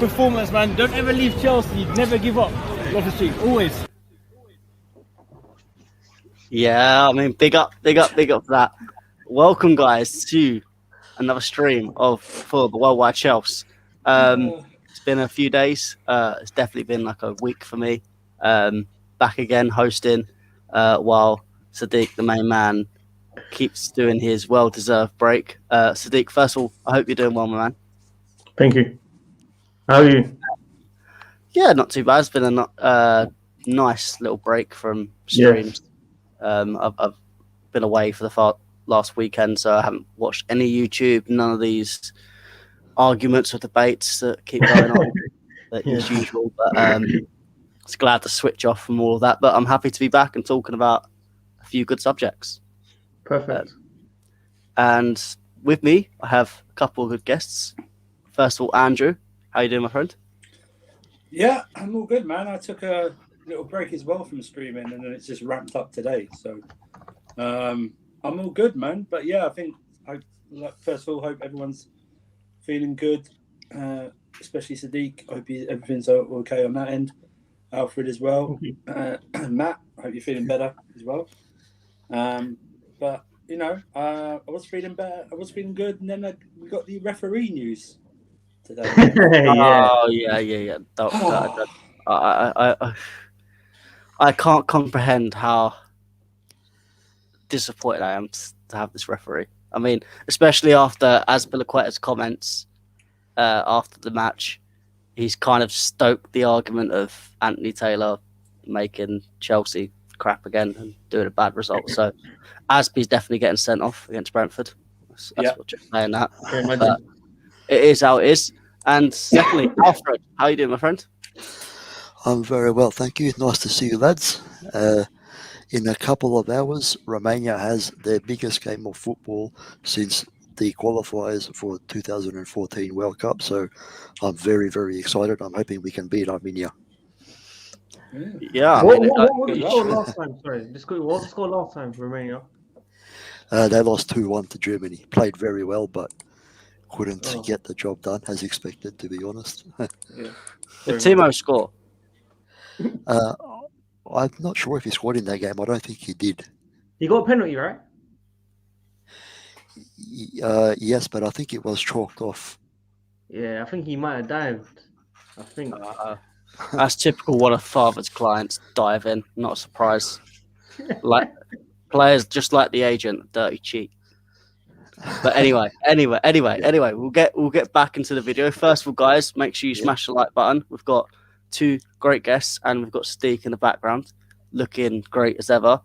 performance, man. Don't ever leave Chelsea. Never give up. Loftus-Cheek, always. Yeah, I mean, big up for that. Welcome, guys, to another stream for the WorldWideChels. It's been a few days. It's definitely been like a week for me. Back again hosting while Sadiq, the main man, keeps doing his well-deserved break. Sadiq, first of all, I hope you're doing well, my man. Thank you. How are you? Yeah, not too bad. It's been a nice little break from streams. Yes. I've been away for the last weekend, so I haven't watched any YouTube, none of these arguments or debates that keep going on as usual. But it's glad to switch off from all of that. But I'm happy to be back and talking about a few good subjects. Perfect. And with me, I have a couple of good guests. First of all, Andrew, how you doing, my friend? Yeah, I'm all good, man. I took a little break as well from streaming, and then it's just ramped up today. So I'm all good, man. But yeah, I think first of all, hope everyone's feeling good, especially Sadiq. I hope everything's okay on that end. Alfred as well. Matt, I hope you're feeling better as well. But you know, I was feeling better. I was feeling good, and then we got the referee news today. Oh yeah. I can't comprehend how disappointed I am to have this referee. I mean, especially after Azpilicueta's comments after the match, he's kind of stoked the argument of Anthony Taylor making Chelsea crap again and doing a bad result. So Azpi's definitely getting sent off against Brentford. That's what you're saying that. But it is how it is. And secondly, Alfred, how you doing, my friend? I'm very well, thank you. Nice to see you, lads. In a couple of hours, Romania has their biggest game of football since the qualifiers for 2014 World Cup. So I'm very, very excited. I'm hoping we can beat Armenia. Yeah. What was the score last time? Sorry, what was the score last time for Romania? They lost 2-1 to Germany. Played very well, but couldn't get the job done as expected, to be honest. Did Timo score? I'm not sure if he scored in that game. I don't think he did. He got a penalty, right? Yes, but I think it was chalked off. Yeah, I think he might have dived. I think. That's typical one of Father's clients, dive in. Not a surprise. Like players just like the agent, dirty cheat. But anyway, we'll get back into the video. First of all, guys, make sure you smash the like button. We've got two great guests, and we've got Steak in the background, looking great as ever.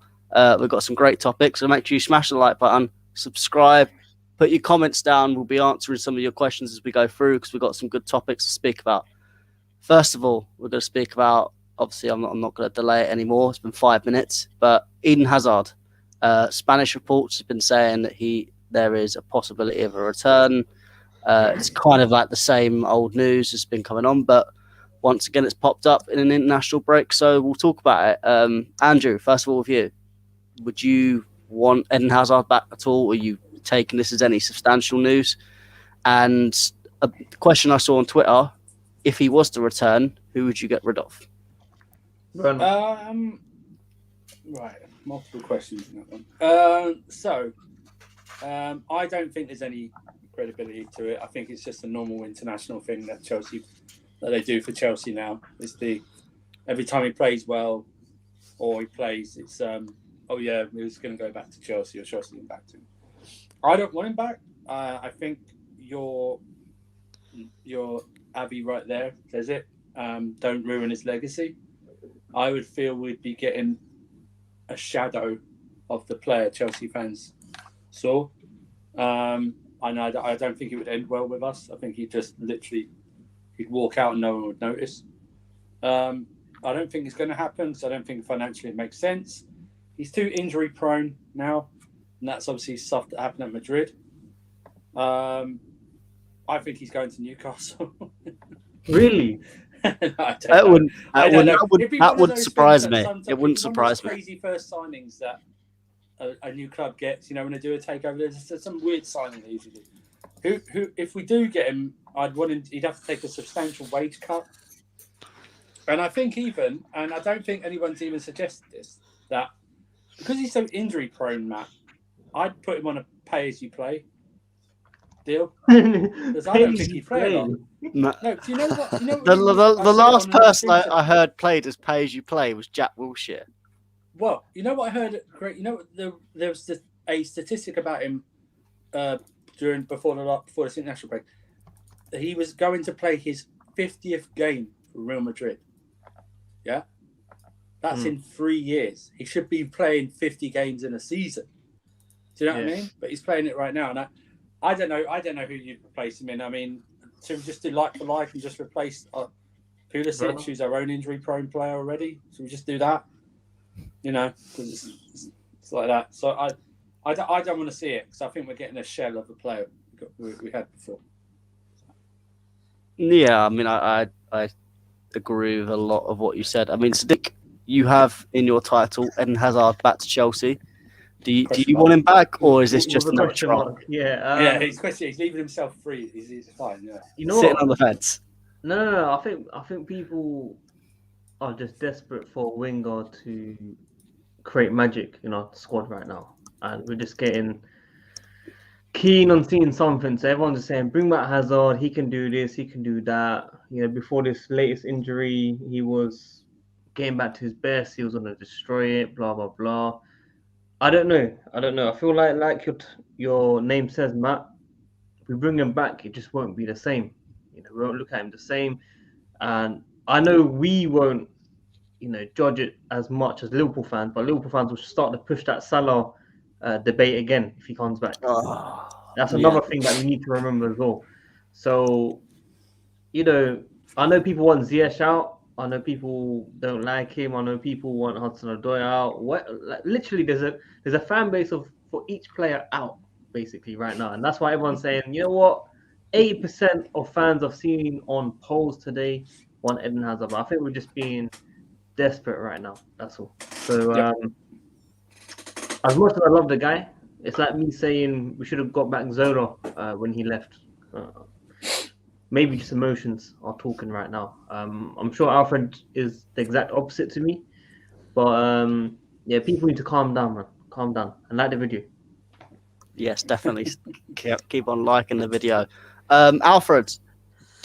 We've got some great topics, so make sure you smash the like button, subscribe, put your comments down. We'll be answering some of your questions as we go through because we've got some good topics to speak about. First of all, we're going to speak about, obviously, I'm not going to delay it anymore. It's been 5 minutes, but Eden Hazard. Spanish reports have been saying that there is a possibility of a return. It's kind of like the same old news that's been coming on, but once again, it's popped up in an international break, so we'll talk about it. Andrew, first of all, with you, would you want Eden Hazard back at all? Are you taking this as any substantial news? And a question I saw on Twitter, if he was to return, who would you get rid of? Right, multiple questions in that one. I don't think there's any credibility to it. I think it's just a normal international thing that they do for Chelsea now. It's every time he plays well or he plays, it's he was going to go back to Chelsea or Chelsea going back to him. I don't want him back. I think your Abby right there says it. Don't ruin his legacy. I would feel we'd be getting a shadow of the player Chelsea fans saw. And I don't think it would end well with us. I think he'd walk out and no one would notice. I don't think it's going to happen because I don't think financially it makes sense. He's too injury prone now, and that's obviously stuff that happened at Madrid. I think he's going to Newcastle. Really? That wouldn't surprise me. It wouldn't surprise me. Crazy first signings that a new club gets, when they do a takeover, there's some weird signing they usually do. Who if we do get him, I'd want him. He'd have to take a substantial wage cut. And I think and I don't think anyone's even suggested this, that because he's so injury prone, Matt, I'd put him on a pay as you play deal. Because I don't think he'd play a lot. No. No, do you know what? The last person I heard played as pay as you play was Jack Wilshere. Well, you know what I heard? Great. You know there was a statistic about him before this international break. He was going to play his 50th game for Real Madrid. Yeah, that's in 3 years. He should be playing 50 games in a season. Do you know what I mean? But he's playing it right now, and I don't know who you'd replace him in. I mean, to just do like for like and just replace Pulisic, who's our own injury-prone player already. So we just do that, you know, because it's like that. So I don't want to see it because I think we're getting a shell of the player we had before. Yeah, I mean, I agree with a lot of what you said. I mean, Sadiq, you have in your title Eden Hazard back to Chelsea. Do you want him back, or is this just another trial? Yeah, he's leaving himself free. He's fine. Yeah, you know sitting what? on the fence. No. I think people are just desperate for a winger to create magic in our squad right now, and we're just getting keen on seeing something. So everyone's just saying, bring back Hazard. He can do this. He can do that. You know, before this latest injury, he was getting back to his best. He was going to destroy it. Blah blah blah. I don't know. I feel like your name says, Matt. If we bring him back, it just won't be the same. You know, we won't look at him the same. And I know we won't, you know, judge it as much as Liverpool fans, but Liverpool fans will start to push that Salah debate again if he comes back. That's another thing that we need to remember as well. So, you know, I know people want Ziyech out. I know people don't like him. I know people want Hudson-Odoi out. Literally, there's a fan base for each player out basically right now, and that's why everyone's saying, you know what, 80% of fans I've seen on polls today want Eden Hazard. But I think we're just being desperate right now. That's all. So as much as I love the guy, it's like me saying we should have got back Zola when he left. Maybe just emotions are talking right now. I'm sure Alfred is the exact opposite to me. But yeah, people need to calm down, man. Calm down and like the video. Yes, definitely. Keep on liking the video. Alfred,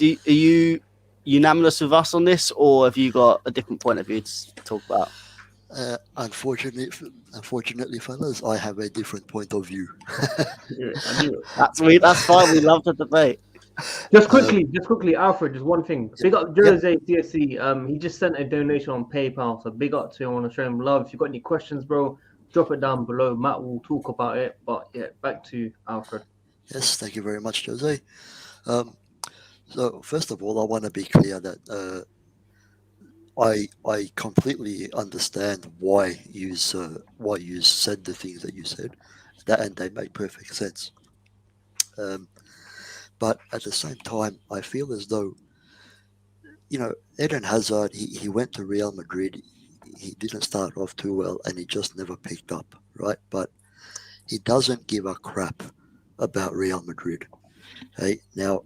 are you unanimous with us on this, or have you got a different point of view to talk about? Unfortunately, fellas, I have a different point of view. That's fine. We love the debate. Just quickly, Alfred, just one thing. Big up Jose CSC. He just sent a donation on PayPal, so big up to him. I want to show him love. If you got any questions, bro, drop it down below. Matt will talk about it. But yeah, back to Alfred. Yes, thank you very much, Jose. So first of all, I want to be clear that I completely understand why you said the things that you said, and they make perfect sense. But at the same time, I feel as though, you know, Eden Hazard, he went to Real Madrid. He didn't start off too well, and he just never picked up, right? But he doesn't give a crap about Real Madrid. Hey, now,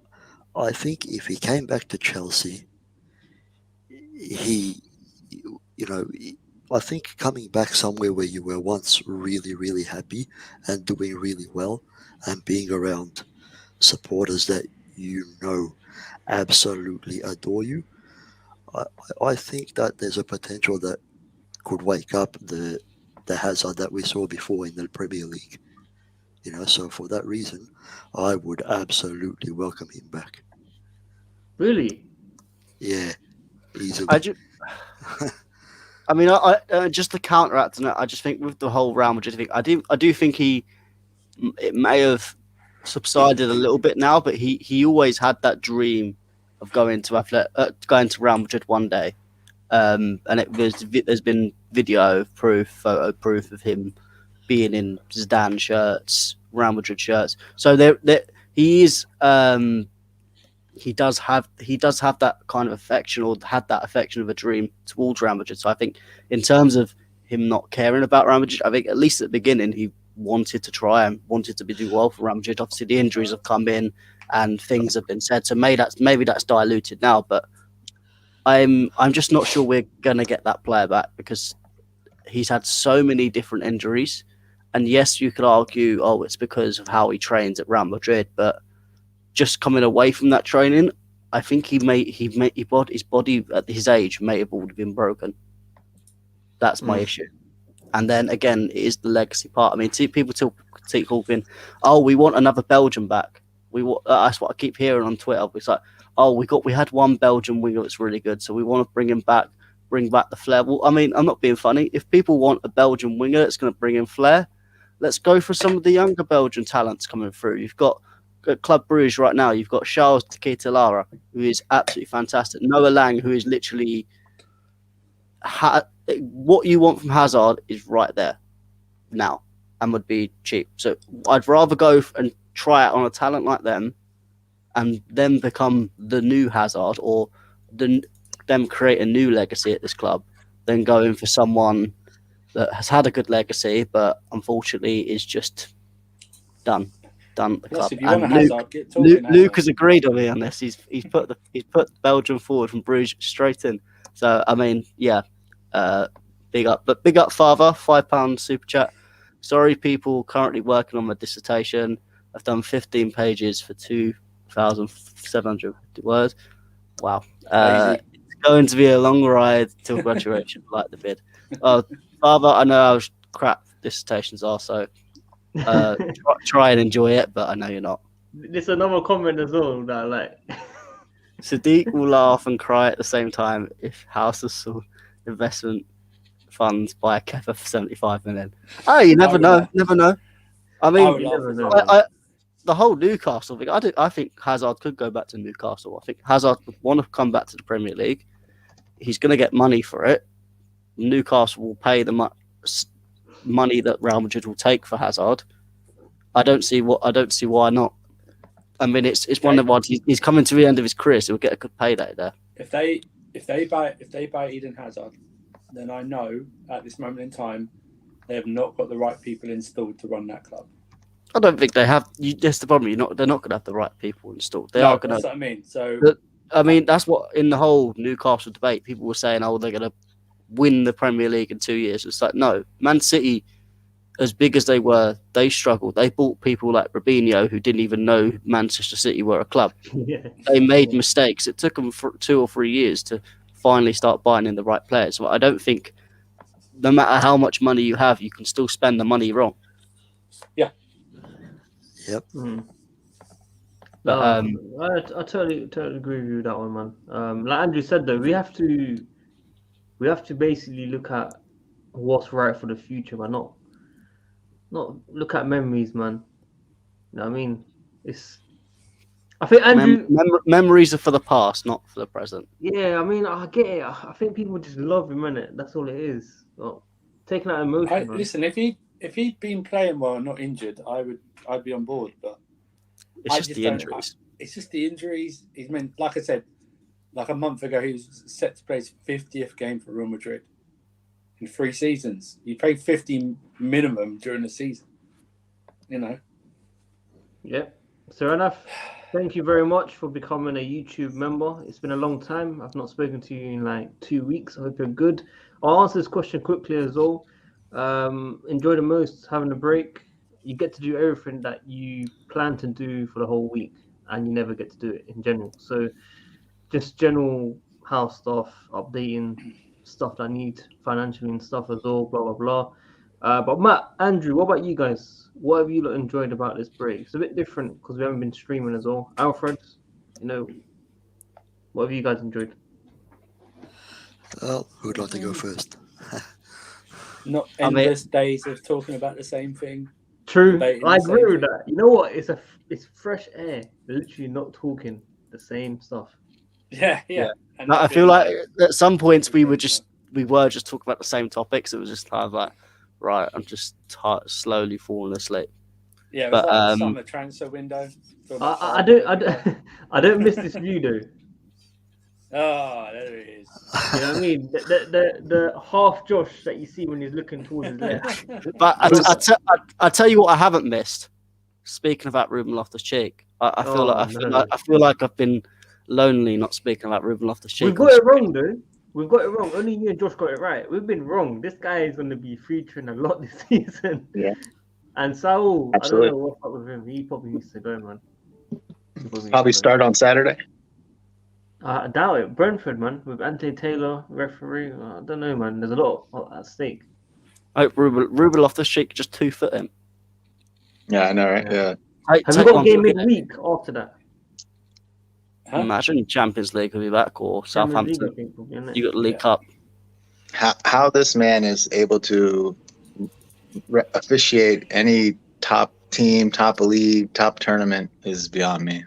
I think if he came back to Chelsea, I think coming back somewhere where you were once really, really happy and doing really well and being around supporters that you know absolutely adore you, I think that there's a potential that could wake up the Hazard that we saw before in the Premier League. You know, so for that reason, I would absolutely welcome him back. Really? Yeah, easily. I mean, I just to counteract on it, I just think with the whole Real Madrid thing, I do think it may have subsided a little bit now, but he always had that dream of going to Real Madrid one day, and there's been photo proof of him being in Zidane shirts, Real Madrid shirts. So he is. He does have that kind of affection, or had that affection of a dream towards Real Madrid. So I think in terms of him not caring about Real Madrid, I think at least at the beginning he wanted to try and wanted to do well for Real Madrid. Obviously, the injuries have come in and things have been said, so maybe that's diluted now. But I'm just not sure we're gonna get that player back because he's had so many different injuries. And yes, you could argue, oh, it's because of how he trains at Real Madrid, but just coming away from that training, I think his body at his age may have already been broken. That's my issue. And then again, it is the legacy part. I mean, people keep talking, oh, we want another Belgian back. That's what I keep hearing on Twitter. It's like, oh, we had one Belgian winger that's really good, so we want to bring him back, bring back the flair. Well, I mean, I'm not being funny. If people want a Belgian winger that's going to bring in flair, let's go for some of the younger Belgian talents coming through. You've got at Club Bruges right now, you've got Charles Ketelara, who is absolutely fantastic. Noah Lang, who is literally what you want from Hazard is right there now and would be cheap. So I'd rather go and try it on a talent like them and then become the new Hazard or them create a new legacy at this club than going for someone that has had a good legacy but unfortunately is just done at the club. If you want a Hazard, get talking. Luke has agreed with me on this. He's put Belgium forward from Bruges straight in. So I mean, yeah, big up father, £5 super chat. Sorry, people currently working on my dissertation. I've done 15 pages for 2,700 words. Wow, it's going to be a long ride till graduation, like the bid. Father, I know how crap dissertations are, so. Try and enjoy it, but I know you're not. There's another comment as well that I like. Sadiq will laugh and cry at the same time if House of Soul investment funds buy a Kepa for 75 million. Oh, you never know. I mean, the whole Newcastle thing. I think Hazard could go back to Newcastle. I think Hazard would want to come back to the Premier League. He's going to get money for it. Newcastle will pay the money that Real Madrid will take for Hazard. I don't see why not. I mean, it's one of the ones he's coming to the end of his career, so he'll get a good payday there. If they buy Eden Hazard, then I know at this moment in time they have not got the right people installed to run that club. I don't think they have. That's the problem. They're not going to have the right people installed. They are going to. That's what I mean. So I mean, that's what in the whole Newcastle debate, people were saying, "Oh, they're going to win the Premier League in 2 years." It's like, no, Man City, as big as they were, they struggled. They bought people like Robinho who didn't even know Manchester City were a club. Yeah. They made mistakes. It took them for 2 or 3 years to finally start buying in the right players. So I don't think, no matter how much money you have, you can still spend the money wrong. Yeah. Yep. But I totally agree with you with that one, man. Like Andrew said, though, we have to basically look at what's right for the future, but not look at memories, man. You know what I mean? I think Andrew memories are for the past, not for the present. Yeah, I mean, I get it. I think people just love him, innit? That's all it is. Well, taking out emotion. Listen, if he'd been playing well and not injured, I'd be on board. But it's just the injuries. It's just the injuries. He's been, like I said, like a month ago, he was set to play his 50th game for Real Madrid in 3 seasons. He played 50 minimum during the season. You know. Yeah, fair enough. Thank you very much for becoming a YouTube member. It's been a long time. I've not spoken to you in like 2 weeks. I hope you're good. I'll answer this question quickly as well. Enjoy the most having a break. You get to do everything that you plan to do for the whole week, and you never get to do it in general. So just general house stuff, updating stuff that I need financially and stuff as well, blah, blah, blah. But Matt, Andrew, what about you guys? What have you enjoyed about this break? It's a bit different because we haven't been streaming as well. Alfred, what have you guys enjoyed? Well, who'd like to go first? Not endless days of talking about the same thing. True, I agree with that. You know what? It's fresh air. We're literally not talking the same stuff. Yeah. And I feel like at some points we were just talking about the same topics. It was just kind of like, right, I'm just slowly falling asleep. Yeah, but like the summer transfer window. I don't miss this view though. Oh, there it is. You know what I mean? The half Josh that you see when he's looking towards his left. But I tell you what, I haven't missed. Speaking about Ruben Loftus-Cheek, I feel like I've been lonely not speaking about Ruben Loftus-Cheek. We've got it wrong, though. We've got it wrong. Only you and Josh got it right. We've been wrong. This guy is going to be featuring a lot this season. Yeah. And Saul, Absolutely. I don't know what's up with him. He probably needs to go, man. Probably start on Saturday. I doubt it. Brentford, man, with Ante Taylor referee. I don't know, man. There's a lot at stake. I hope Ruben Loftus-Cheek just 2-foot him. Yeah, I know, right? Yeah. Have you got a game midweek after that? Huh? Imagine Champions League will be back, or Southampton. You got the League Cup. How this man is able to officiate any top team, top league, top tournament is beyond me.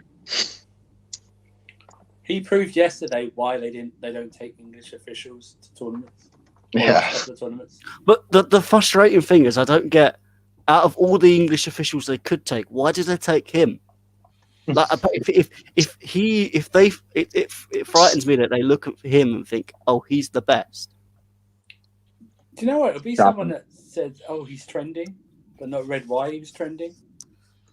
He proved yesterday why they don't take English officials to tournaments. Yeah. Tournaments. But the frustrating thing is, I don't get, out of all the English officials they could take, why did they take him? Like, it frightens me that they look at him and think, oh, he's the best. Do you know what? It'll be someone that said, oh, he's trending, but not read why he was trending.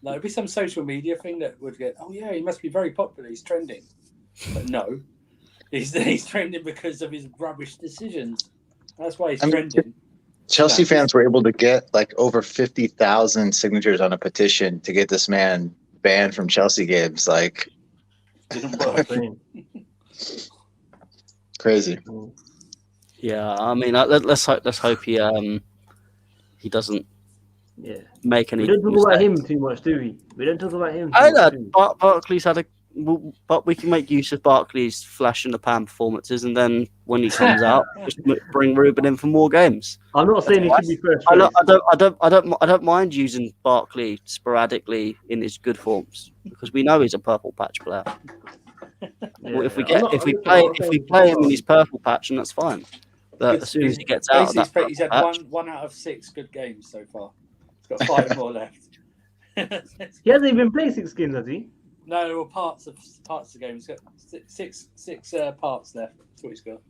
Like, it'll be some social media thing that would get, oh, yeah, he must be very popular. He's trending. But no, he's trending because of his rubbish decisions. That's why he's trending. Chelsea fans were able to get like over 50,000 signatures on a petition to get this man banned from Chelsea games. Like, crazy. Yeah, I mean, let's hope he doesn't make any. We don't talk about him too much, do we? We don't talk about him. I know Barkley's had but we can make use of Barkley's flash in the pan performances, and then when he comes out, just bring Ruben in for more games. I'm not saying he should be first. I don't mind using Barkley sporadically in his good forms, because we know he's a purple patch player. If we play him in his purple patch, and that's fine. But as soon as he gets out, he's had one out of 6 good games so far. He's got 5 more left. He hasn't even played 6 games, has he? No, well, parts of the game. He's got six parts left. That's what he's got.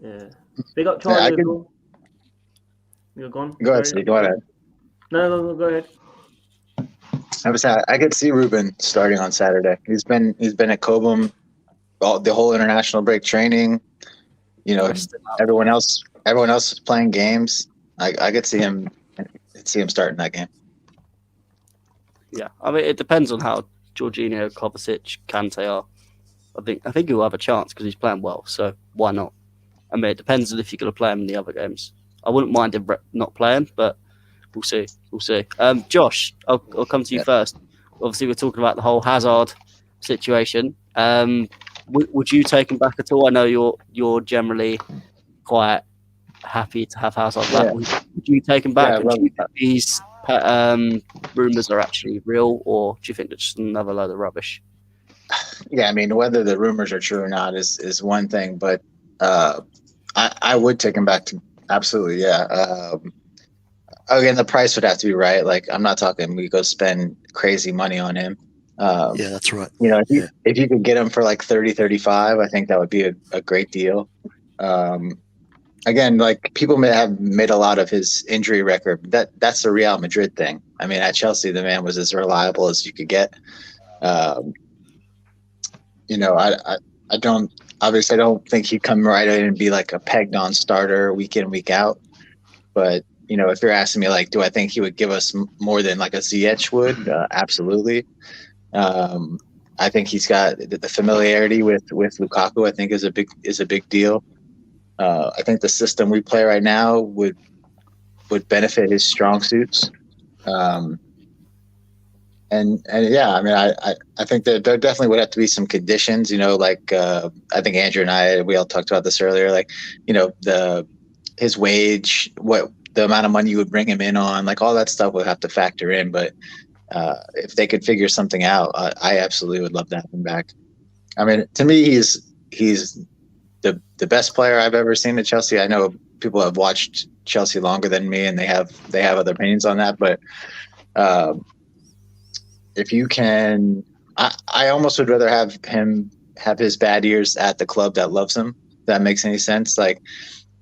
Yeah. Big up Charlie. You're gone. Go ahead, Steve. Go ahead. No, go ahead. I could see Ruben starting on Saturday. He's been at Cobham the whole international break training. You know, everyone else is playing games. I could see him starting that game. Yeah, I mean, it depends on how Jorginho, Kovacic, Kante are. I think he'll have a chance because he's playing well. So why not? I mean, it depends on if you're going to play him in the other games. I wouldn't mind him not playing, but we'll see. Josh, I'll come to you first. Obviously, we're talking about the whole Hazard situation. Would you take him back at all? I know you're generally quite happy to have Hazard back. Yeah. Would you take him back? Do you think these rumours are actually real, or do you think it's just another load of rubbish? Yeah, I mean, whether the rumors are true or not is one thing, but I would take him back to absolutely, yeah. Again, the price would have to be right. Like, I'm not talking we go spend crazy money on him. Yeah, that's right. You know, if you could get him for like 30, 35, I think that would be a great deal. Again, like, people may have made a lot of his injury record. That's the Real Madrid thing. I mean, at Chelsea, the man was as reliable as you could get. You know, I don't think he'd come right in and be like a pegged on starter week in, week out. But, you know, if you're asking me, like, do I think he would give us more than like a Ziyech would? Absolutely. I think he's got the familiarity with Lukaku. I think is a big deal. I think the system we play right now would benefit his strong suits. And yeah, I mean, I think that there definitely would have to be some conditions, you know, like I think Andrew and we all talked about this earlier, like, you know, his wage, what the amount of money you would bring him in on, like all that stuff would have to factor in. But if they could figure something out, I absolutely would love to have him back. I mean, to me, he's the best player I've ever seen at Chelsea. I know people have watched Chelsea longer than me, and they have other opinions on that. But if you can, I almost would rather have him have his bad years at the club that loves him. If that makes any sense. Like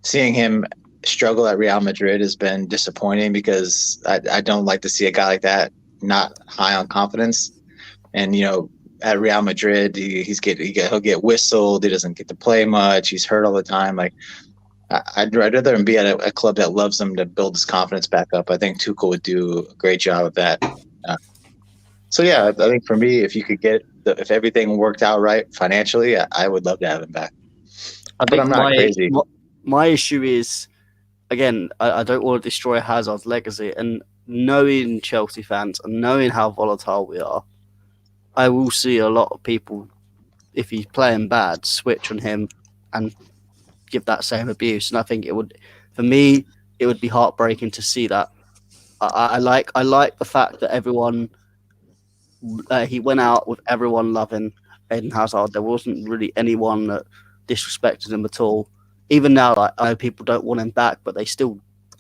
seeing him struggle at Real Madrid has been disappointing because I don't like to see a guy like that not high on confidence. And at Real Madrid, he'll get whistled. He doesn't get to play much. He's hurt all the time. Like I'd rather him be at a club that loves him to build his confidence back up. I think Tuchel would do a great job of that. So yeah, I think for me, if you could if everything worked out right financially, I would love to have him back. But I'm not crazy. My issue is, again, I don't want to destroy Hazard's legacy, and knowing Chelsea fans and knowing how volatile we are, I will see a lot of people, if he's playing bad, switch on him and give that same abuse. And I think for me, it would be heartbreaking to see that. I like the fact that everyone, he went out with everyone loving Eden Hazard. There wasn't really anyone that disrespected him at all. Even now, I know people don't want him back, but they still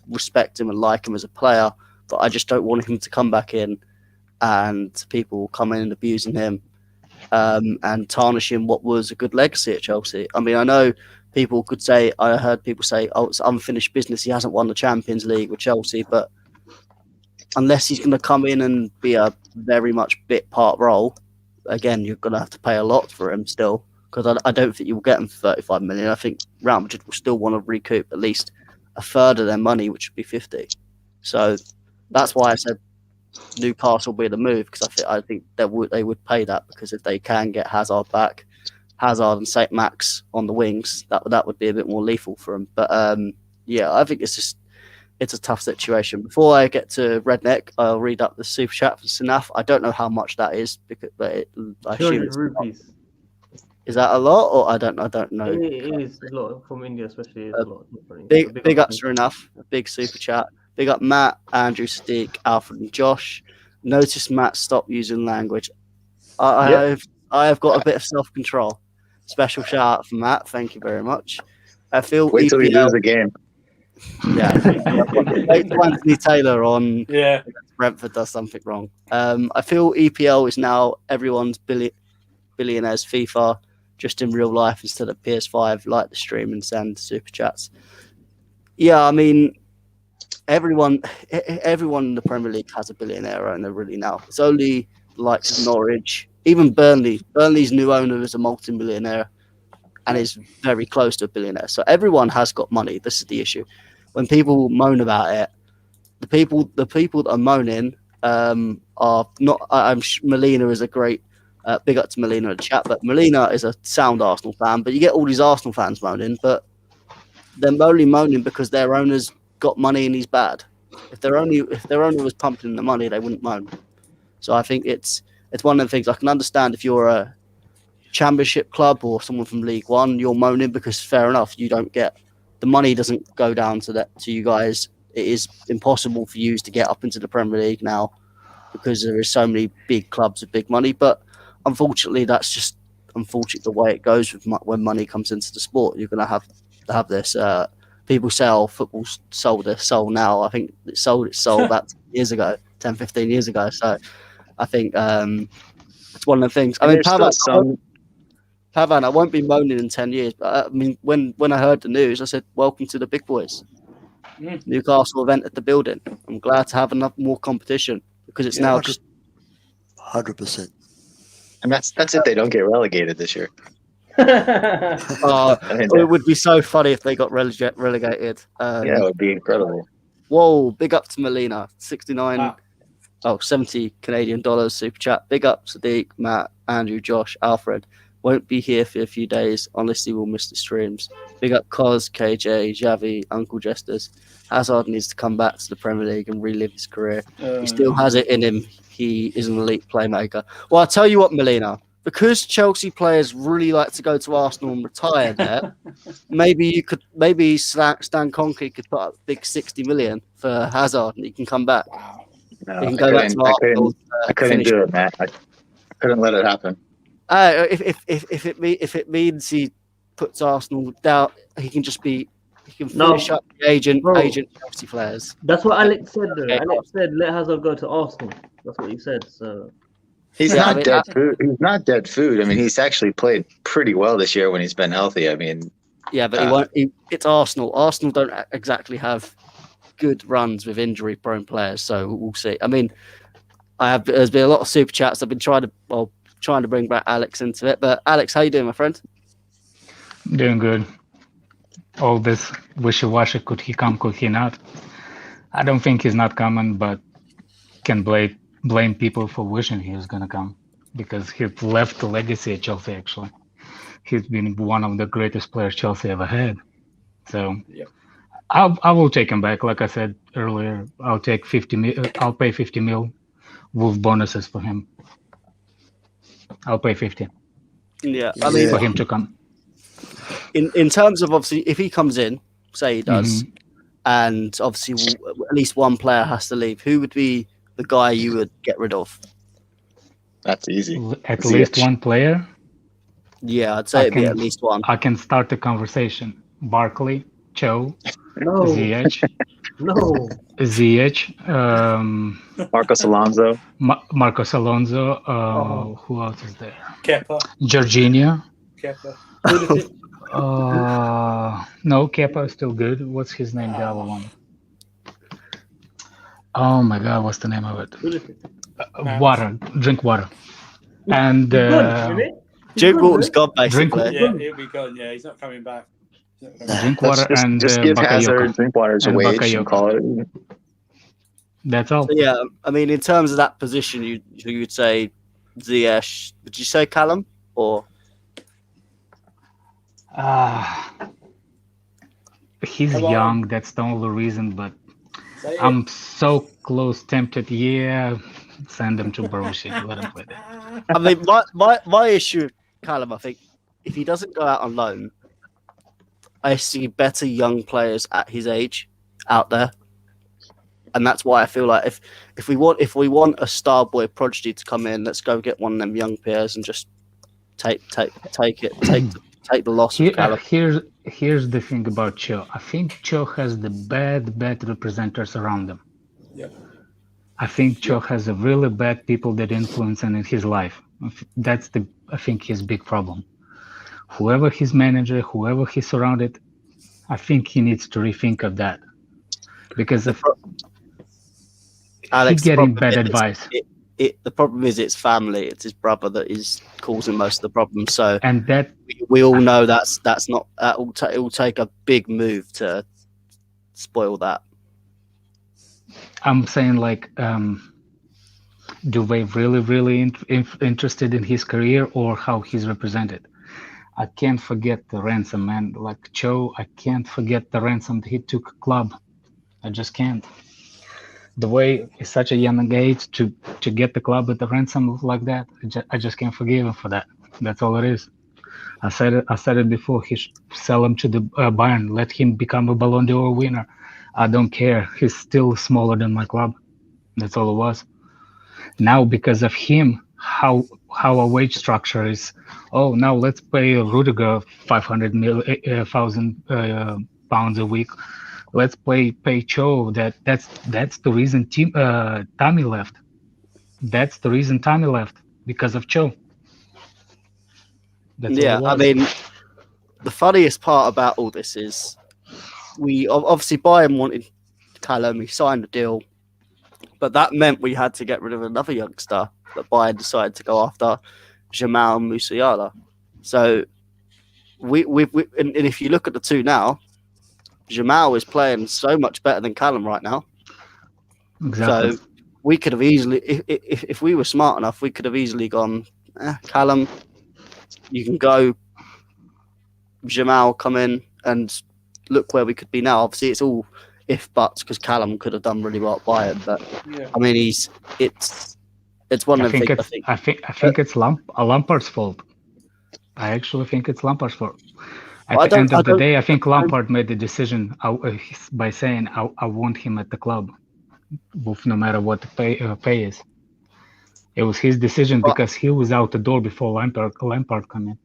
respect him and like him as a player. But I just don't want him to come back in and people come in and abusing him and tarnishing what was a good legacy at Chelsea. I mean, I know people could say, I heard people say, oh, it's unfinished business. He hasn't won the Champions League with Chelsea. But unless he's going to come in and be a very much bit part role, again, you're going to have to pay a lot for him still. Because I don't think you will get him for 35 million. I think Real Madrid will still want to recoup at least a third of their money, which would be 50. So that's why I said Newcastle will be the move, because I think they would pay that, because if they can get Hazard back, Hazard and St. Max on the wings, that would be a bit more lethal for him. But yeah, I think it's a tough situation. Before I get to Redneck, I'll read up the super chat for Sinaf. I don't know how much that is, but I assume it's rupees. Is that a lot, or I don't know? It is a lot from India, especially. It's a lot. Big ups are enough. A big super chat. Big up Matt, Andrew, Sadiq, Alfred, and Josh. Notice Matt stopped using language. I have got a bit of self-control. Special shout out for Matt. Thank you very much. I feel wait till he loses the game. Yeah, wait till Anthony Taylor on Brentford does something wrong. I feel EPL is now everyone's billionaires FIFA, just in real life instead of PS5. Like the stream and send super chats. Yeah, I mean, everyone in the Premier League has a billionaire owner really now. It's only the likes of Norwich, even Burnley. Burnley's new owner is a multi-millionaire and is very close to a billionaire. So everyone has got money. This is the issue. When people moan about it, the people that are moaning are not. Melina is a great. Big up to Melina in the chat, but Melina is a sound Arsenal fan. But you get all these Arsenal fans moaning, but they're only moaning because their owner's got money and he's bad. If their owner was pumping the money, they wouldn't moan. So I think it's one of the things I can understand. If you're a Championship club or someone from League One, you're moaning because fair enough, you don't get the money doesn't go down to you guys. It is impossible for you to get up into the Premier League now because there is so many big clubs with big money, but unfortunately, that's just the way it goes with when money comes into the sport. You're going to have this. People say, oh, football's sold their soul now. I think it sold its soul about 10, 15 years ago. So I think it's one of the things. I mean, Pavan, I won't be moaning in 10 years. But I mean, when I heard the news, I said, welcome to the big boys. Newcastle have entered the building. I'm glad to have more competition because it's now just 100%. And that's if they don't get relegated this year. It would be so funny if they got relegated. It would be incredible. Whoa, big up to Melina, 70 Canadian dollars super chat. Big up Sadiq, Matt, Andrew, Josh, Alfred. Won't be here for a few days. Honestly, we'll miss the streams. Big up Cos, KJ, Javi, Uncle Jesters. Hazard needs to come back to the Premier League and relive his career. He still has it in him. He is an elite playmaker. Well, I'll tell you what, Melina, because Chelsea players really like to go to Arsenal and retire there, maybe Stan Kroenke could put up a big 60 million for Hazard and he can come back. Wow. He can go back to Arsenal. I couldn't do it, Matt. I couldn't let it happen. If it means he puts Arsenal down, he can finish up the agent Chelsea players. That's what Alex said though. Alex said let Hazard go to Arsenal. That's what he said. So He's Yeah, I not mean, dead food. He's not dead food. I mean, he's actually played pretty well this year when he's been healthy. I mean, yeah, but he won't. It's Arsenal. Arsenal don't exactly have good runs with injury-prone players, so we'll see. I mean, there's been a lot of super chats. I've been trying to bring back Alex into it. But Alex, how you doing, my friend? Doing good. All this wishy-washy, could he come, could he not? I don't think he's not coming, but can blame people for wishing he was going to come, because he left a legacy at Chelsea, actually. He's been one of the greatest players Chelsea ever had. So Yep. I will take him back. Like I said earlier, I'll pay 50 mil with bonuses for him. I'll pay 50 Yeah, I mean, for him to come. in terms of, obviously, if he comes in, say he does, and obviously at least one player has to leave, who would be the guy you would get rid of? that's easy. At Ziyech. least one player. Yeah, I'd say it'd be at least one. I can start the conversation. Barkley, Cho, No, Ziyech, no. Marcos Alonso. Marcos Alonso. Who else is there? Kepa. Jorginho. Kepa. No, Kepa is still good. What's his name? The other one. Oh my God, what's the name of it? Water. Drink water. And Jake Walton's gone, drink, basically. Yeah, he'll be gone. Yeah, he's not coming back. drink water and Just give Hazard Bakayoko. Drinkwater's a And wage Bakayoko. and call it. That's all. So, yeah, I mean, in terms of that position, you'd say Ziyech. Would you say Callum or? He's Come on. young. That's the only reason. But Say it. I'm so close, tempted. Yeah, send him to Borussia. Let him play there. I mean, my issue with Callum, I think, if he doesn't go out on loan, I see better young players at his age out there, and that's why I feel like if we want a star boy prodigy to come in, let's go get one of them young players and just take the loss of Callum. Here's the thing about Cho. I think Cho has the bad representatives around him. Yeah. I think Cho has a really bad people that influence in his life. That's I think his big problem. Whoever his manager, whoever he's surrounded, I think he needs to rethink of that. Because if Alex, he's getting bad advice. The problem is it's family. It's his brother that is causing most of the problems. So, and that we all know that's not. It will take a big move to spoil that. I'm saying, like, do they really interested in his career or how he's represented? I can't forget the ransom, man. Like Cho, I can't forget the ransom he took club. I just can't. The way it's such a young age to get the club at the ransom like that, I just can't forgive him for that. That's all it is. I said it before. He should sell him to the Bayern. Let him become a Ballon d'Or winner. I don't care. He's still smaller than my club. That's all it was. Now, because of him, how our wage structure is. Oh, now let's pay Rudiger 500,000 pounds a week. Let's pay Cho. That's the reason Tammy left. That's the reason Tammy left, because of Cho. Yeah, I mean, the funniest part about all this is we obviously Bayern wanted Callum. He signed a deal, but that meant we had to get rid of another youngster that Bayern decided to go after, Jamal Musiala. So and if you look at the two now, Jamal is playing so much better than Callum right now. Exactly. So we could have easily, if we were smart enough, we could have easily gone, Callum, you can go. Jamal, come in, and look where we could be now. Obviously, it's all if buts because Callum could have done really well at Bayern, but Yeah. I mean, it's one of the things. I think it's Lampard's fault. I actually think it's Lampard's fault. At the end of the day, I think Lampard made the decision by saying, I want him at the club, no matter what the pay is. It was his decision because he was out the door before Lampard come in.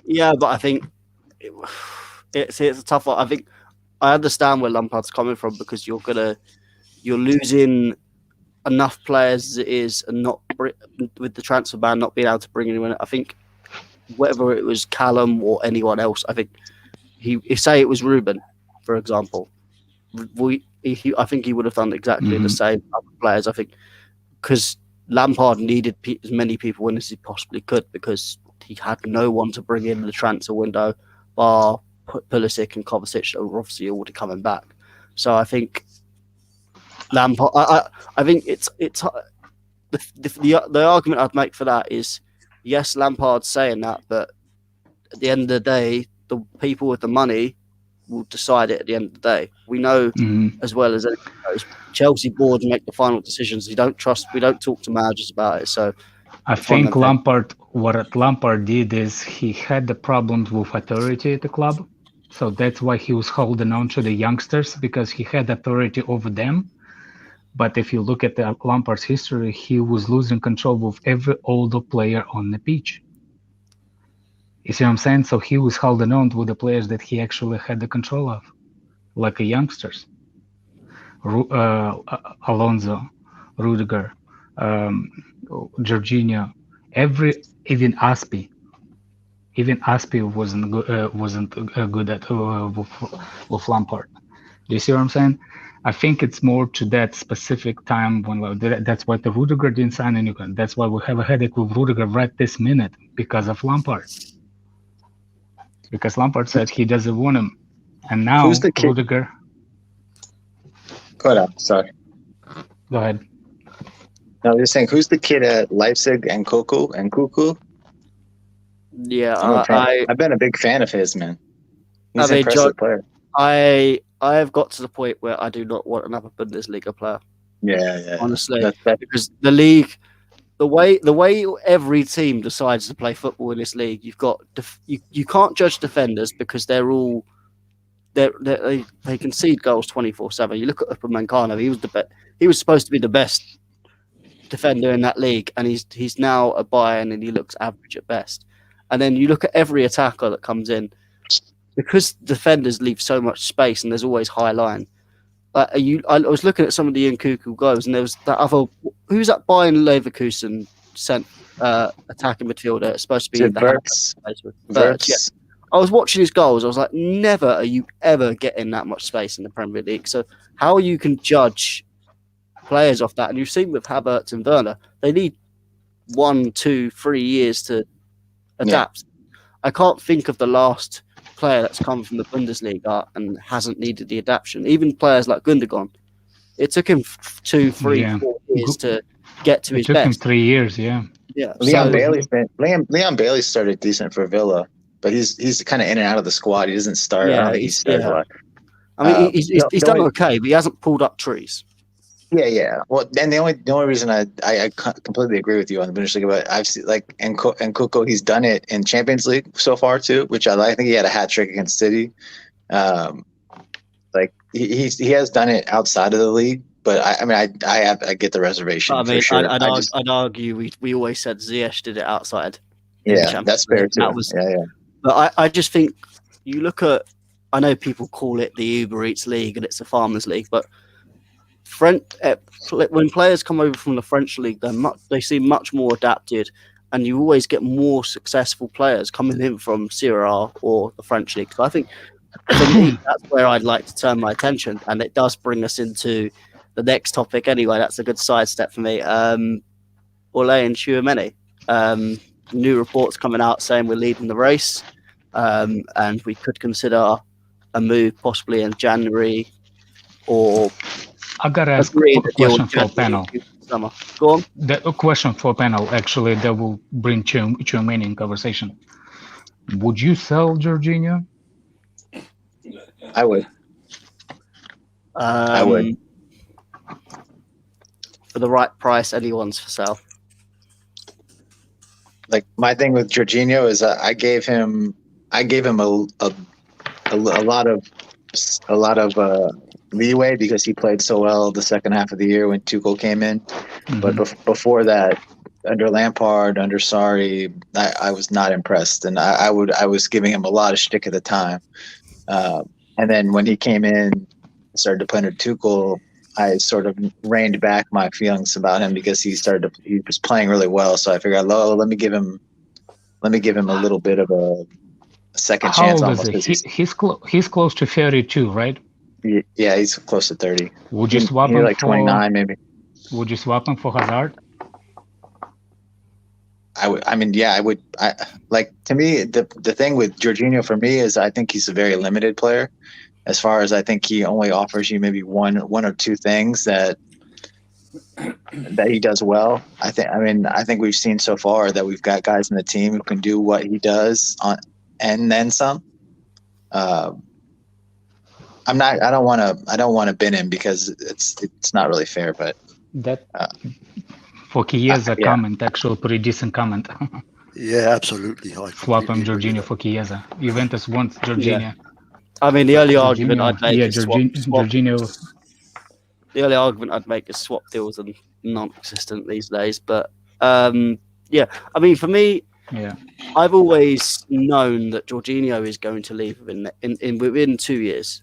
Yeah, but I think it's a tough one. I think I understand where Lampard's coming from because you're losing enough players as it is, and not with the transfer ban not being able to bring anyone. I think whether it was Callum or anyone else, I think say it was Ruben, for example, I think he would have done exactly the same. Other players, I think, because Lampard needed as many people in as he possibly could because he had no one to bring in the transfer window, bar Pulisic and Kovacic that were obviously already coming back. So I think Lampard. I think it's the argument I'd make for that is yes, Lampard's saying that, but at the end of the day, the people with the money will decide it at the end of the day. We know as well as anyone knows, Chelsea board make the final decisions. We don't talk to managers about it. So I think what Lampard did is he had the problems with authority at the club. So that's why he was holding on to the youngsters, because he had authority over them. But if you look at the Lampard's history, he was losing control of every older player on the pitch. You see what I'm saying? So he was holding on with the players that he actually had the control of, like the youngsters. Alonso, Rudiger, Jorginho, even Aspi. Even Aspi wasn't good at with Lampard. Do you see what I'm saying? I think it's more to that specific time when that's why the Rudiger didn't sign anyone. That's why we have a headache with Rudiger right this minute because of Lampard. Because Lampard said he doesn't want him, and now Who's the kid? Rudiger. Go ahead. Sorry. Go ahead. No, I'm just saying, who's the kid at Leipzig and Kuku? Yeah, I've been a big fan of his, man. He's an impressive player. I have got to the point where I do not want another Bundesliga player. Yeah. Honestly, because the league, the way every team decides to play football in this league, you've got you can't judge defenders because they concede goals 24/7. You look at Upamecano, he was supposed to be the best defender in that league, and he's now a Bayern and he looks average at best. And then you look at every attacker that comes in, because defenders leave so much space and there's always high line. I was looking at some of the Nkunku goals, and there was that other, who's that Bayern Leverkusen sent attacking midfielder supposed to be in the Verts. Yeah. I was watching his goals. I was like, never are you ever getting that much space in the Premier League. So how you can judge players off that? And you've seen with Havertz and Werner, they need 1, 2, 3 years to adapt. Yeah. I can't think of the last player that's come from the Bundesliga and hasn't needed the adaptation. Even players like Gundogan, it took him 2, 3, 4 years to get to his best. It took him 3 years, yeah. Leon Bailey started decent for Villa, but he's kind of in and out of the squad. He doesn't start. Yeah, he started a lot. I mean, he's done okay, but he hasn't pulled up trees. Yeah. Well, and the only reason I completely agree with you on the Bundesliga, but I've seen and Kuko, he's done it in Champions League so far too, which I think he had a hat trick against City. He has done it outside of the league, but I get the reservation. For sure. I'd argue we always said Ziyech did it outside. Yeah, that's fair too. But I just think you look at, I know people call it the Uber Eats League and it's a Farmers League, but when players come over from the French league, they seem much more adapted, and you always get more successful players coming in from Serie A or the French league. So I think for me, that's where I'd like to turn my attention, and it does bring us into the next topic. Anyway, that's a good sidestep for me. Aurelian Tchouameni. New reports coming out saying we're leading the race, and we could consider a move possibly in January or. I gotta ask a question for panel. Go on. A question for panel, actually, that will bring Tchouaméni in conversation. Would you sell Jorginho? I would. I would. For the right price, anyone's for sale. Like, my thing with Jorginho is I gave him a lot of leeway because he played so well the second half of the year when Tuchel came in. Mm-hmm. But before that, under Lampard, under Sarri, I was not impressed, and I was giving him a lot of shtick at the time. And then when he came in, started to play under Tuchel, I sort of reined back my feelings about him because he was playing really well. So I figured, oh, let me give him a little bit of a second How chance old is almost. he? He's close to 32, right? Yeah, he's close to 30. Would you swap He's him like 29 maybe. Would you swap him for Hazard? I would. I mean, yeah, I would. To me, the thing with Jorginho for me is I think he's a very limited player. As far as I think he only offers you maybe one or two things that he does well. I think we've seen so far that we've got guys in the team who can do what he does and then some. I don't want to bin him because it's not really fair, but that for Chiesa yeah. comment, actually pretty decent comment. Yeah, absolutely. Swap him Jorginho for Chiesa. Juventus wants Jorginho. Yeah. I mean, the only argument I'd make is Jorginho. The only argument I'd make is swap deals are non-existent these days. But yeah, I mean, for me, I've always known that Jorginho is going to leave within 2 years,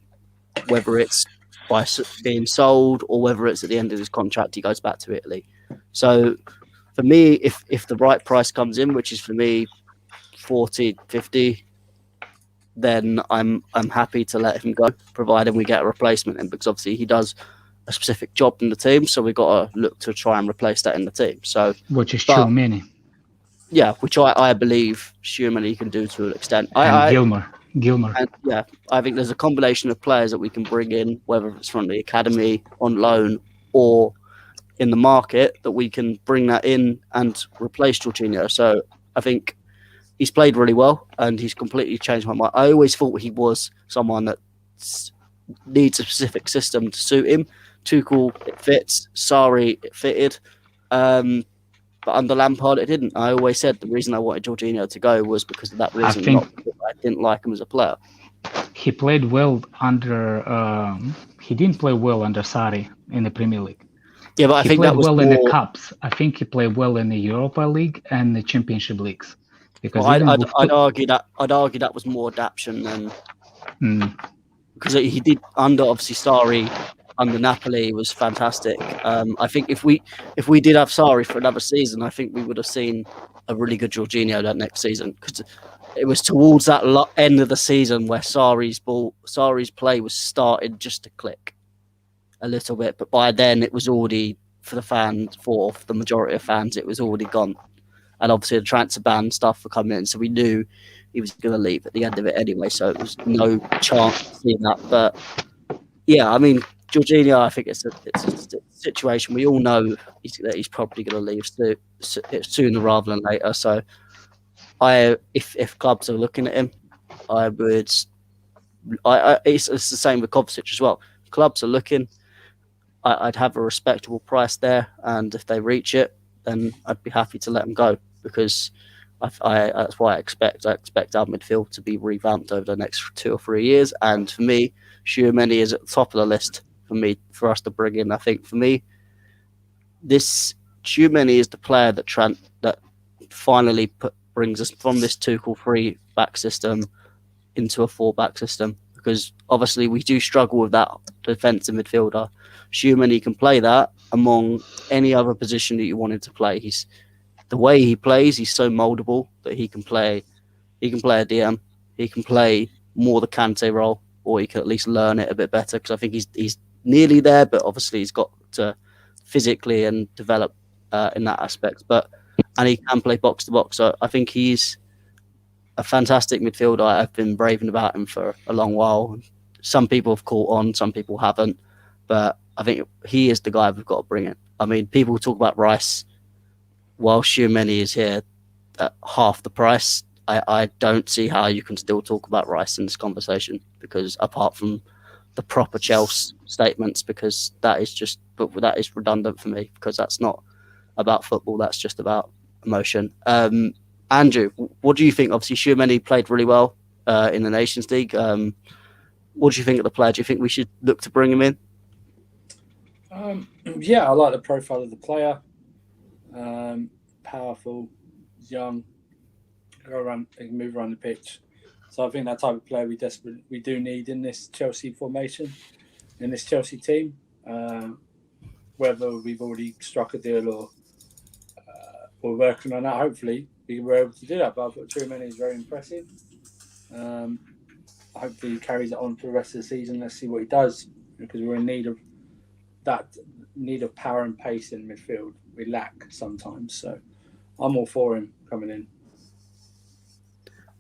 whether it's by being sold or whether it's at the end of his contract, he goes back to Italy. So for me, if the right price comes in, which is for me 40, 50, then I'm happy to let him go, provided we get a replacement in, because obviously he does a specific job in the team, so we've got to look to try and replace that in the team. So which is Tchouaméni. Yeah, which I believe Tchouaméni can do to an extent. Gilmer. And yeah, I think there's a combination of players that we can bring in, whether it's from the academy, on loan, or in the market, that we can bring that in and replace Jorginho. So I think he's played really well, and he's completely changed my mind. I always thought he was someone that needs a specific system to suit him. Tuchel, it fits. Sarri, it fitted. But under Lampard, it didn't. I always said the reason I wanted Jorginho to go was because of that reason. I didn't like him as a player. He played well under. He didn't play well under Sarri in the Premier League. Yeah, but I think that was well more... in the cups. I think he played well in the Europa League and the Championship leagues. Because I'd argue that was more adaptation than because he did under obviously Sarri. Under Napoli was fantastic. I think if we did have Sarri for another season, I think we would have seen a really good Jorginho that next season, because it was towards that end of the season where Sarri's play was starting just to click a little bit, but by then it was already for the majority of fans, it was already gone, and obviously the transfer ban stuff were coming in, so we knew he was going to leave at the end of it anyway. So it was no chance of seeing that, but yeah, I mean. Jorginho, I think it's a situation we all know that he's probably going to leave sooner rather than later. So, if clubs are looking at him, I would. It's the same with Kovacic as well. Clubs are looking. I'd have a respectable price there, and if they reach it, then I'd be happy to let them go, because that's why I expect our midfield to be revamped over the next 2 or 3 years. And for me, Tchouaméni is at the top of the list. For us to bring in, I think for me, this Tchouaméni is the player that finally brings us from this 2-3 back system into a 4-back system, because obviously we do struggle with that defensive midfielder. Tchouaméni can play that among any other position that you wanted to play. The way he plays, he's so moldable that he can play a DM, he can play more the Kante role, or he can at least learn it a bit better, because I think he's nearly there, but obviously he's got to physically and develop in that aspect. And he can play box to box. So I think he's a fantastic midfielder. I've been raving about him for a long while. Some people have caught on, some people haven't, but I think he is the guy we've got to bring in. I mean, people talk about Rice while Tchouaméni is here at half the price. I don't see how you can still talk about Rice in this conversation, because apart from the proper CHELSE statements, because that is redundant for me, because that's not about football, that's just about emotion. Andrew, what do you think? Obviously Tchouaméni played really well in the Nations League. What do you think of the player? Do you think we should look to bring him in? Yeah, I like the profile of the player. Powerful, young, go around, they can move around the pitch. So I think that type of player we do need in this Chelsea formation, in this Chelsea team. Whether we've already struck a deal or we're working on that, hopefully we were able to do that. But I thought Tchouaméni is very impressive. Hopefully he carries it on for the rest of the season. Let's see what he does, because we're in need of power and pace in midfield. We lack sometimes, so I'm all for him coming in.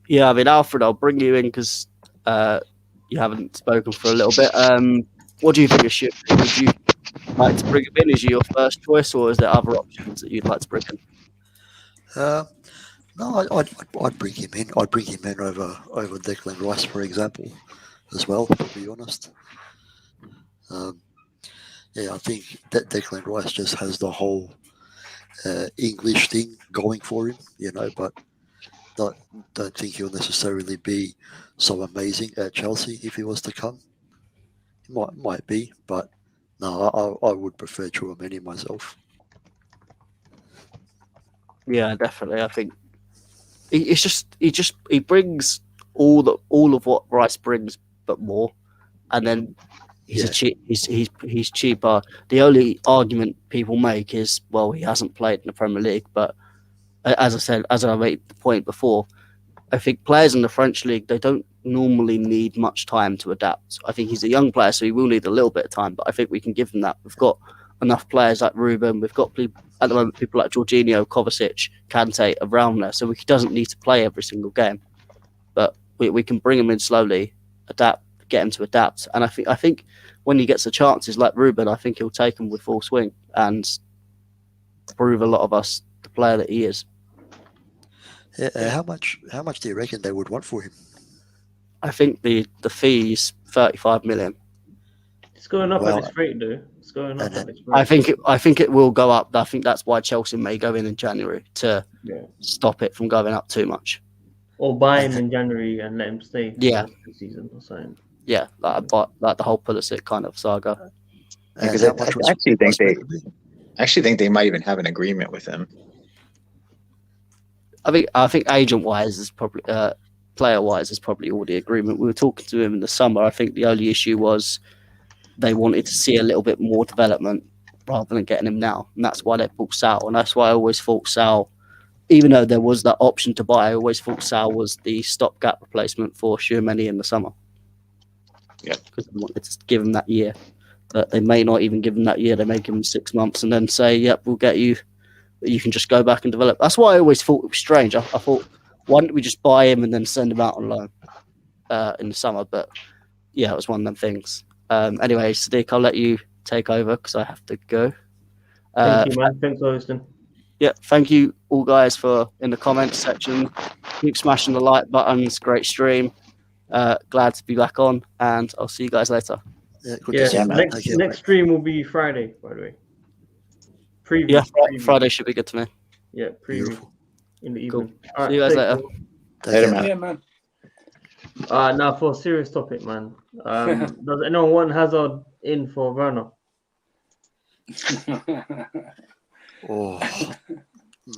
Yeah, I mean, Alfred, I'll bring you in because you haven't spoken for a little bit. What do you think of Ship? Would you like to bring him in? Is he your first choice, or is there other options that you'd like to bring in? No, I'd bring him in. I'd bring him in over Declan Rice, for example, as well, to be honest. Yeah, I think that Declan Rice just has the whole English thing going for him, but don't think he'll necessarily be so amazing at Chelsea if he was to come. He might be, but no, I would prefer Tchouaméni myself. Yeah, definitely. I think he brings all of what Rice brings, but more. And then he's cheaper. The only argument people make is, well, he hasn't played in the Premier League. But as I made the point before, I think players in the French league, they don't normally need much time to adapt. I think he's a young player, so he will need a little bit of time. But I think we can give him that. We've got enough players like Ruben. We've got at the moment people like Jorginho, Kovacic, Kante around there, so he doesn't need to play every single game. But we can bring him in slowly, get him to adapt. And I think when he gets the chances like Ruben, I think he'll take them with full swing and prove a lot of us the player that he is. How much do you reckon they would want for him? I think the fee is 35 million. It's going up at this rate, though. It's going up at this rate. I think it will go up. I think that's why Chelsea may go in January to stop it from going up too much. Or buy him in January and let him stay for the season or something. Yeah, like the whole Pulisic kind of saga. Because I actually think they might even have an agreement with him. I think agent-wise is probably player-wise is probably all the agreement. We were talking to him in the summer. I think the only issue was they wanted to see a little bit more development rather than getting him now, and that's why they bought Sal. And that's why I always thought Sal, even though there was that option to buy, I always thought Sal was the stopgap replacement for Tchouaméni in the summer. Yeah, because they wanted to give him that year, but they may not even give him that year. They may give him 6 months and then say, "Yep, we'll get you. You can just go back and develop." That's why I always thought it was strange. I thought, why don't we just buy him and then send him out on loan in the summer? But yeah, it was one of them things. Anyway, Sadiq, I'll let you take over because I have to go. Thank you, man. Thanks for hosting. Yeah, thank you all guys for in the comments section. Keep smashing the like buttons. Great stream. Glad to be back on, and I'll see you guys later. Yeah, good to see you, man. Next stream will be Friday, by the way. Preview. Yeah, Friday should be good to me. Yeah, preview in the evening. Cool. All right, see you guys later. Later, man. Yeah, man. Now for a serious topic, man. Does anyone want Hazard in for Werner? Oh,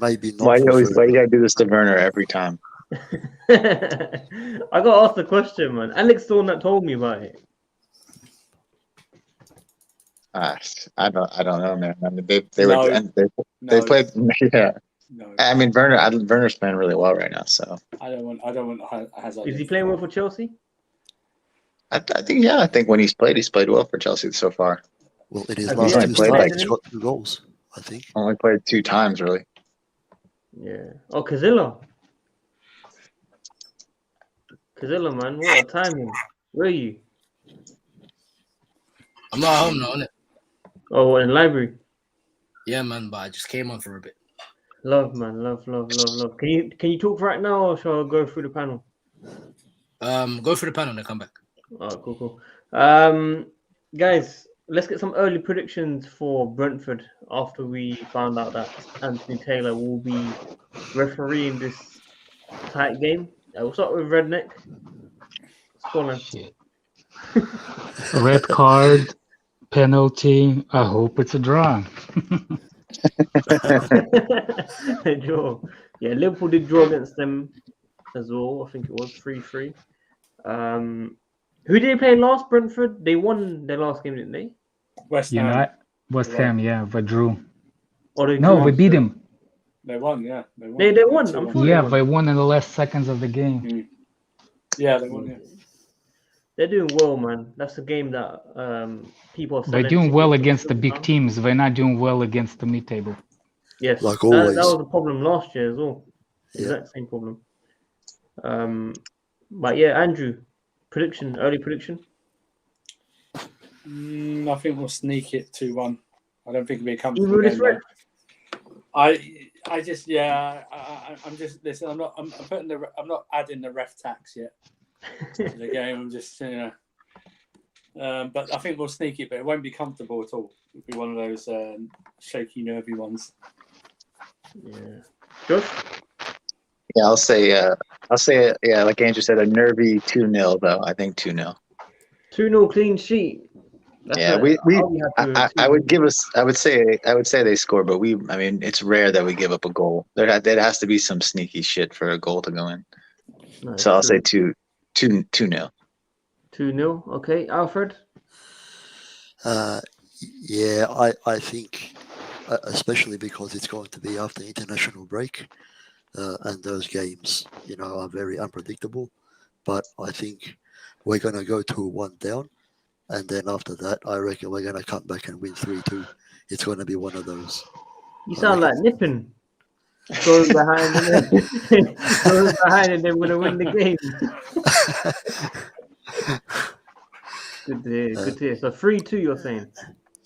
maybe not. Why you gotta do this to Werner every time? I got asked the question, man. Alex the one that told me about it. I don't know, man. I mean, they played. Yeah. No. I mean, Werner's playing really well right now. So I don't want Hazard. Is he playing well for Chelsea? I think when he's played well for Chelsea so far. Well, it is Have last you two actually starts. played He's got 2 goals, I think. Only played 2 times, really. Yeah. Oh, Cazilla, man. What a timing. Where are you? I'm not home now, innit? Oh, in the library. Yeah, man, but I just came on for a bit. Love, man. Love. Can you talk right now, or shall I go through the panel? Go for the panel and then come back. Oh, cool. Guys, let's get some early predictions for Brentford after we found out that Anthony Taylor will be refereeing this tight game. We'll start with Redneck. Shit. Red card, penalty. I hope it's a draw. Draw. Yeah, Liverpool did draw against them as well. I think it was 3-3. Who did they play last? Brentford. They won their last game, didn't they? West Ham. United, West They won. Ham, yeah, they drew. Or they No, drew? we beat him. They won, yeah. They won. They won. 2-1. I'm sure Yeah, won. they won in the last seconds of the game. Yeah, they won, yeah. They're doing well, man. That's the game that people are They're selling doing well tickets against the to big now. teams. They're not doing well against the mid-table. Yes, Like that always. was the problem last year as well. Yeah. Exact same problem. But yeah, Andrew, early prediction. I think we'll sneak it 2-1. I don't think it'll be a comfortable Even with this game. red. though. I just, yeah. I'm just listen. I'm not adding the ref tax yet to the game. I'm just, but I think we'll sneak it, but it won't be comfortable at all. It'll be one of those shaky, nervy ones. Yeah. Josh? Yeah, I'll say, yeah, like Andrew said, a nervy 2-0 though. I think 2-0. 2-0 clean sheet. That's Yeah, I'll be happy with I would 2-0. I would say they score, but I mean, it's rare that we give up a goal. There has to be some sneaky shit for a goal to go in. No, So I'll true. say 2-0. 2-0. Okay, Alfred. Yeah, I think, especially because it's going to be after international break, and those games, are very unpredictable. But I think we're going to go 2-1 down, and then after that, I reckon we're going to come back and win 3-2. It's going to be one of those. You sound like Nippon. Goes behind and then we're gonna win the game. Good to hear. Good to hear. So 3-2, you're saying?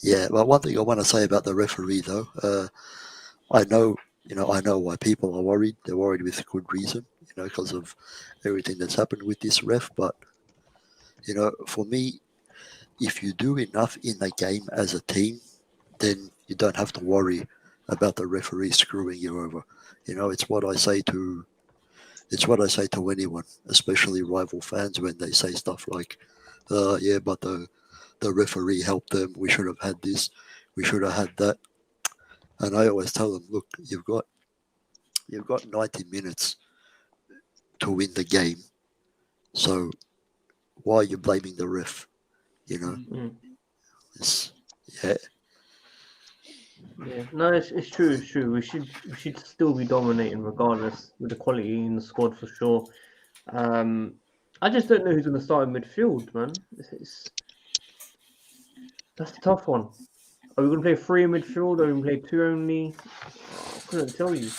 Yeah, well, one thing I want to say about the referee, though, I know why people are worried. They're worried with good reason, because of everything that's happened with this ref. But, for me, if you do enough in a game as a team, then you don't have to worry about the referee screwing you over. It's what I say to anyone, especially rival fans, when they say stuff like, yeah, but the referee helped them. We should have had this. We should have had that. And I always tell them, look, you've got 90 minutes to win the game. So why are you blaming the ref? It's, yeah. Yeah. No, it's true. It's true. We should still be dominating regardless with the quality in the squad for sure. I just don't know who's going to start in midfield, man. That's a tough one. Are we going to play 3 in midfield? Or are we going to play 2 only? I couldn't tell you.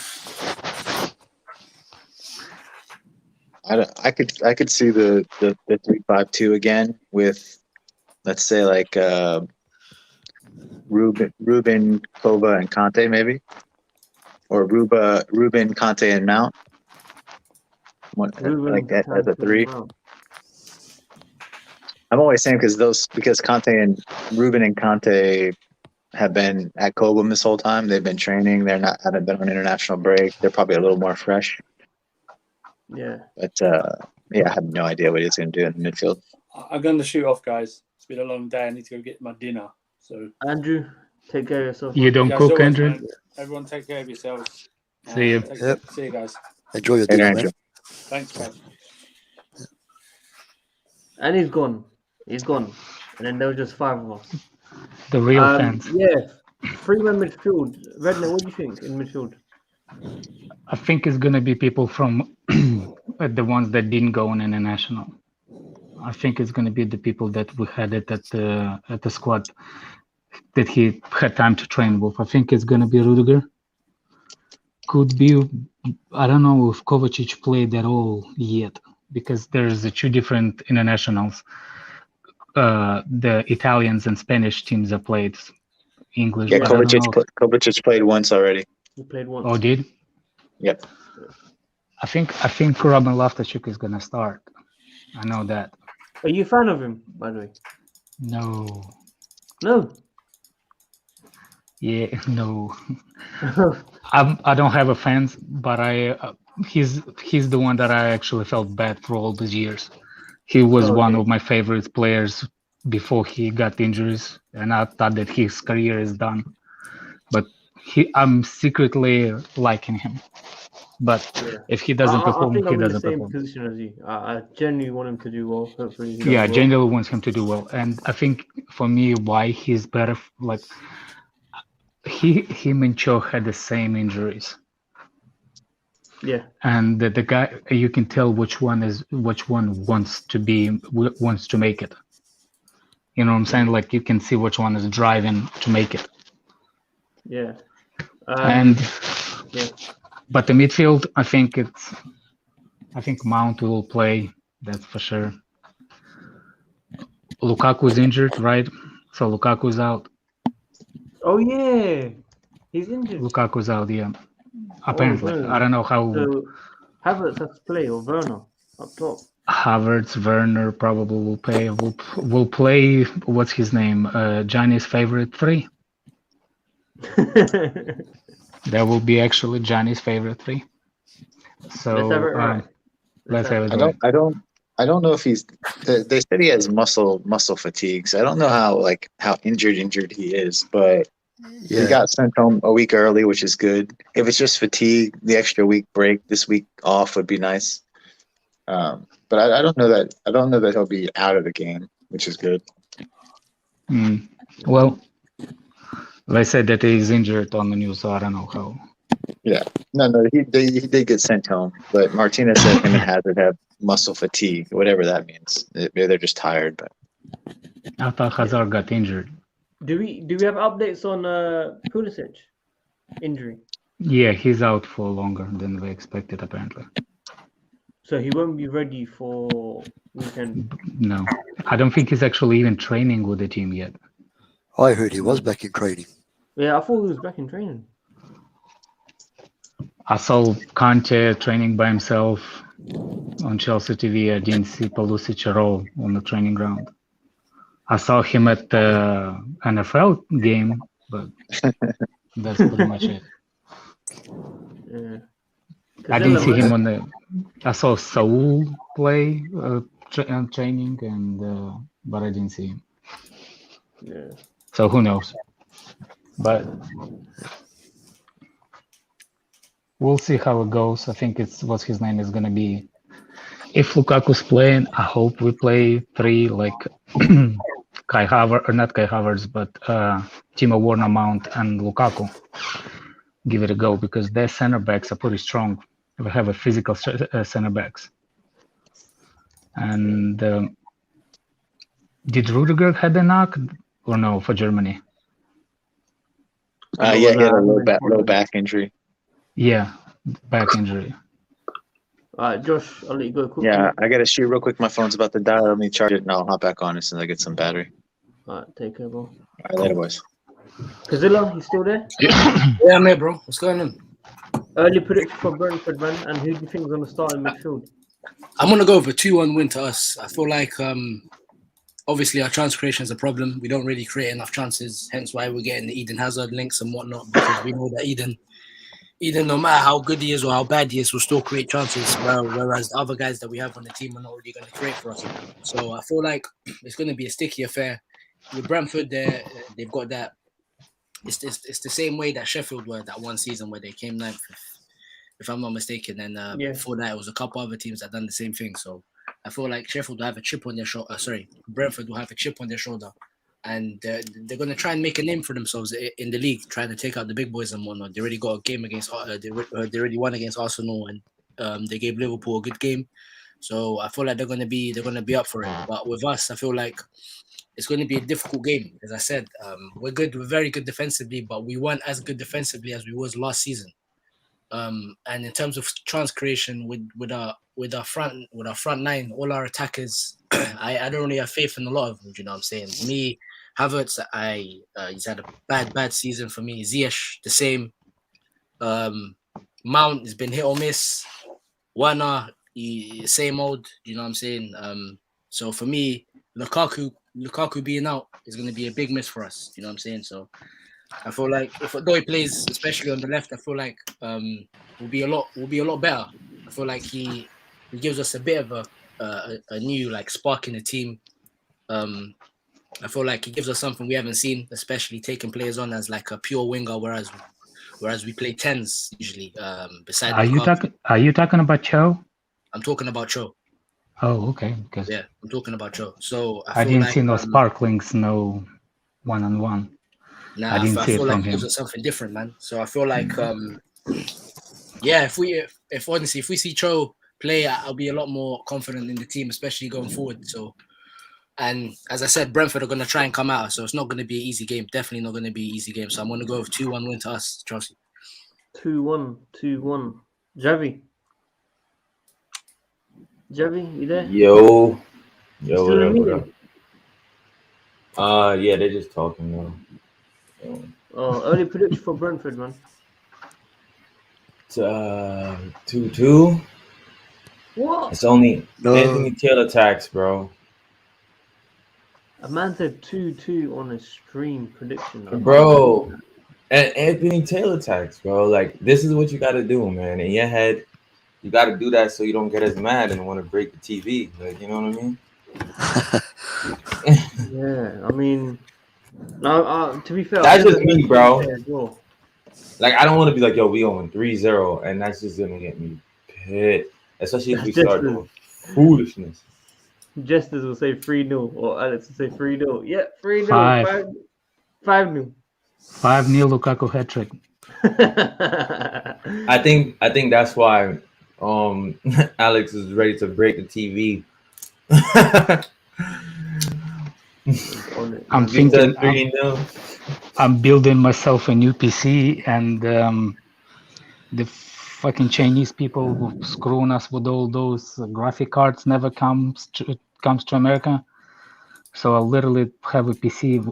I could see the 3-5-2 again with, let's say, like Ruben, Kova, and Conte maybe, or Ruben, Conte, and Mount. Like that as a 3. I'm always saying because Conte and Ruben and Conte have been at Cobham this whole time. They've been training. Haven't been on international break. They're probably a little more fresh. Yeah. But yeah, I have no idea what he's going to do in the midfield. I'm going to shoot off, guys. It's been a long day. I need to go get my dinner. So Andrew, take care of yourself. You don't cook, always, Andrew? man. Everyone take care of yourselves. See you. See you guys. Enjoy your Hey, dinner, Andrew. man. Thanks, guys. And he's gone. He's gone. And then there was just 5 of us. The real fans. Yeah. 3-man midfield. Redner, what do you think in midfield? I think it's going to be people from the ones that didn't go on international. I think it's going to be the people that we had it at the squad that he had time to train with. I think it's going to be Rudiger. Could be, I don't know if Kovacic played at all yet, because there's 2 different internationals. The Italians and Spanish teams have played. English. Yeah, but I don't know. Kovacic played once already. He played once. Oh, did? Yep. I think Ruben Loftus-Cheek is going to start. I know that. Are you a fan of him, by the way? No. No. Yeah, no. I don't have a fans, but he's the one that I actually felt bad for all these years. He was one of my favorite players before he got injuries, and I thought that his career is done. But I'm secretly liking him. But Yeah. if he doesn't I perform, think he I'm in the doesn't same perform. position as you. I genuinely want him to do well. Hopefully, he does Yeah, well. genuinely wants him to do well, and I think for me, why he's better, like him and Cho had the same injuries, Yeah. and the guy, you can tell which one wants to make it. You know what I'm saying? Like you can see which one is driving to make it. Yeah. And yeah. But the midfield, I think Mount will play. That's for sure. Lukaku's injured, right? So Lukaku's out. Oh yeah, he's injured. Lukaku's out, yeah. Apparently, no. I don't know how. So Havertz has to play, or Werner up top. Havertz, Werner probably will play. Will play. What's his name? Johnny's favorite three. That will be actually Johnny's favorite three. So Let's have it right. Let's have it right. I don't know if he's. They said he has muscle fatigue. So I don't know how injured he is, but he got sent home a week early, which is good. If it's just fatigue, the extra week break, this week off would be nice. But I don't know that he'll be out of the game, which is good. Well, they said that he's injured on the news, so I don't know how. Yeah, no, he did get sent home, but Martinez said him and Hazard have muscle fatigue, whatever that means. Maybe they're just tired. But I thought Hazard got injured. Do we have updates on Pulisic injury? Yeah, he's out for longer than we expected, apparently. So he won't be ready for weekend. No, I don't think he's actually even training with the team yet. I heard he was back in training. Yeah, I thought he was back in training. I saw Conte training by himself on Chelsea TV. I didn't see Pulisic at all on the training ground. I saw him at the NFL game, but that's pretty much it. Yeah. I didn't see him on the. I saw Saul play training, but I didn't see him. Yeah. So who knows? But we'll see how it goes. I think what's his name is going to be. If Lukaku's playing, I hope we play three like Kai Havertz, or not Kai Havertz, but Timo Werner, Mount, and Lukaku. Give it a go because their center backs are pretty strong. We have a physical center backs. And did Rudiger had a knock or no for Germany? Yeah, he had a low back injury. Yeah, back injury. Josh, I'll let you go quickly. Yeah, I got to shoot real quick. My phone's about to die. Let me charge it and I'll hop back on as soon as I get some battery. All right, take care, bro. All right, later, boys. Kazilla, you still there? Yeah, I'm here, bro. What's going on? Early prediction for Brentford, man, and who do you think is going to start in midfield? I'm gonna go for 2-1 win to us. I feel like obviously our chance creation is a problem. We don't really create enough chances, hence why we're getting the Eden Hazard links and whatnot, because we know that Eden, no matter how good he is or how bad he is, will still create chances, whereas the other guys that we have on the team are not really going to create for us. So I feel like it's going to be a sticky affair. With Brentford, they've got that. It's the same way that Sheffield were that one season where they came ninth, if I'm not mistaken. And before that, it was a couple other teams that done the same thing. So I feel like Sheffield will have a chip on their shoulder. Brentford will have a chip on their shoulder, and they're going to try and make a name for themselves in the league, trying to take out the big boys and whatnot. They already got a game against. They already won against Arsenal, and they gave Liverpool a good game. So I feel like they're going to be up for it. But with us, I feel like it's going to be a difficult game. As I said, we're very good defensively, but we weren't as good defensively as we was last season. And in terms of chance creation, with our front nine, all our attackers, I don't really have faith in a lot of them. You know what I'm saying? Me, Havertz, he's had a bad season for me. Ziyech, the same. Mount has been hit or miss. Werner, same old. You know what I'm saying? So for me, Lukaku being out is going to be a big miss for us. You know what I'm saying? So I feel like if Odoi plays, especially on the left, I feel like will be a lot better. I feel like he gives us a bit of a new like spark in the team. I feel like he gives us something we haven't seen, especially taking players on as like a pure winger, whereas whereas we play 10s usually. Beside Are you talking? Are you talking about Cho? I'm talking about Cho. Oh, okay. Because Yeah, I'm talking about Cho. So I feel didn't like, see no sparklings, no one-on-one. Nah, I didn't see it feel from like him. those are something different, man. So I feel like, yeah, if honestly, if we see Cho play, I'll be a lot more confident in the team, especially going forward. So, and as I said, Brentford are going to try and come out, so it's not going to be an easy game. Definitely not going to be an easy game. So I'm going to go with 2-1 win to us, Chelsea. 2-1, 2-1. Javi, you there? Yo, Still what in up, what meeting? up? Yeah, they're just talking now. So, Oh, early prediction for Brentford, man. it's 2-2. What? It's only No. Anthony Taylor tax, bro. A man said 2-2 on a stream prediction. Bro, and Anthony Taylor tax, bro. Like, this is what you got to do, man. In your head, you got to do that so you don't get as mad and want to break the TV. Like, you know what I mean? Yeah, I mean, now to be fair, That's I've never just me, heard bro. him say as well. Like, I don't want to be like, yo, we going 3-0, and that's just going to get me pissed. Especially if we Just start doing foolishness. Jesters will say 3-0, or Alex will say 3-0. Yeah, 3-0. 5-0. 5-0 Lukaku hat trick. I think that's why Alex is ready to break the TV. I'm thinking 3-0. I'm building myself a new PC, and the fucking Chinese people who screwing us with all those graphic cards never comes to America. So I literally have a PC,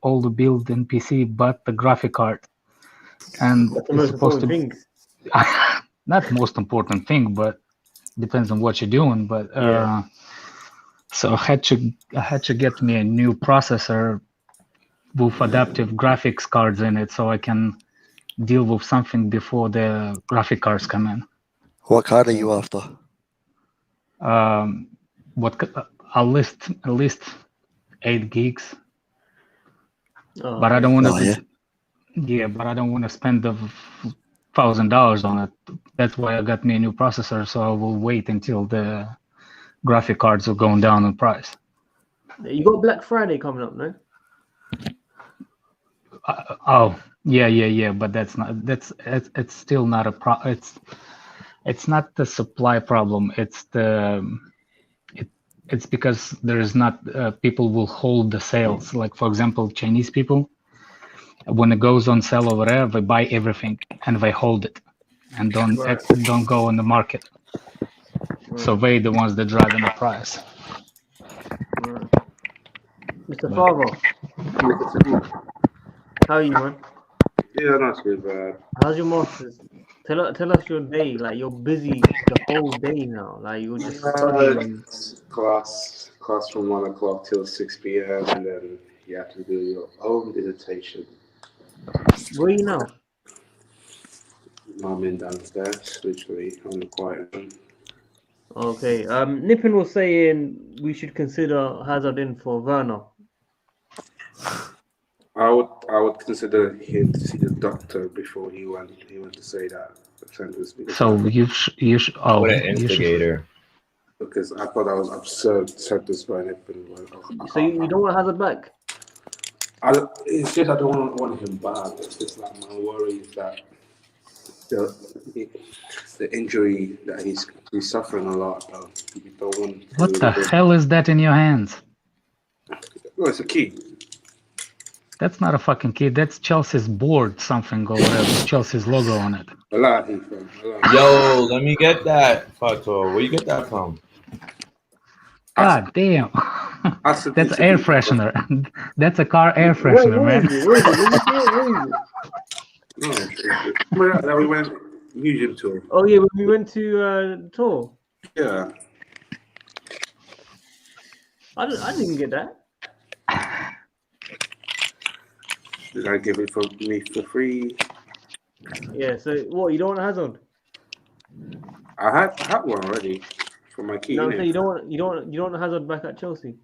all the built-in PC, but the graphic card, and That's the it's most supposed important to thing. not most important thing, but depends on what you're doing. But Yeah. so I had to get me a new processor with adaptive graphics cards in it, so I can deal with something before the graphic cards come in. What card are you after? I'll list at least 8 gigs, Oh, but I don't want to. yeah. But I don't want to spend the $1,000 on it. That's why I got me a new processor. So I will wait until the graphic cards are going down in price. You got Black Friday coming up, no? Yeah. But it's still not a it's not the supply problem. It's because there is not people will hold the sales. Like, for example, Chinese people, when it goes on sale over there, they buy everything and they hold it and don't go on the market. Right. So they the ones that driving the price. Right. Mr. Favre, how are you, man? Yeah, not too bad. How's your masters? Tell us your day. Like, you're busy the whole day now. Like, you're just studying. Class from 1 o'clock till 6 p.m. and then you have to do your own dissertation. Where are you now? I'm in downstairs, literally on the quiet room. Okay. Nippon was saying we should consider Hazard in for Werner. I would consider him to see the doctor before he went to say that sentence. So you should. Oh, what an instigator! Because I thought that was absurd sentence by Nippon. So you don't want Hazard back? It's just I don't want him back. It's just like my worry is that the injury that he's suffering a lot. You don't want. What the hell is that in your hands? Oh, it's a key. That's not a fucking key. That's Chelsea's board, something or whatever. Chelsea's logo on it. Yo, let me get that, Fato. Where you get that from? God damn. That's air freshener. That's a car air freshener, man. No, we went museum tour. Oh yeah, when we went to tour. Yeah. I didn't get that. Did I give it for me for free? Yeah. So what? You don't want Hazard? I had one already for my key. No, so you don't want Hazard back at Chelsea.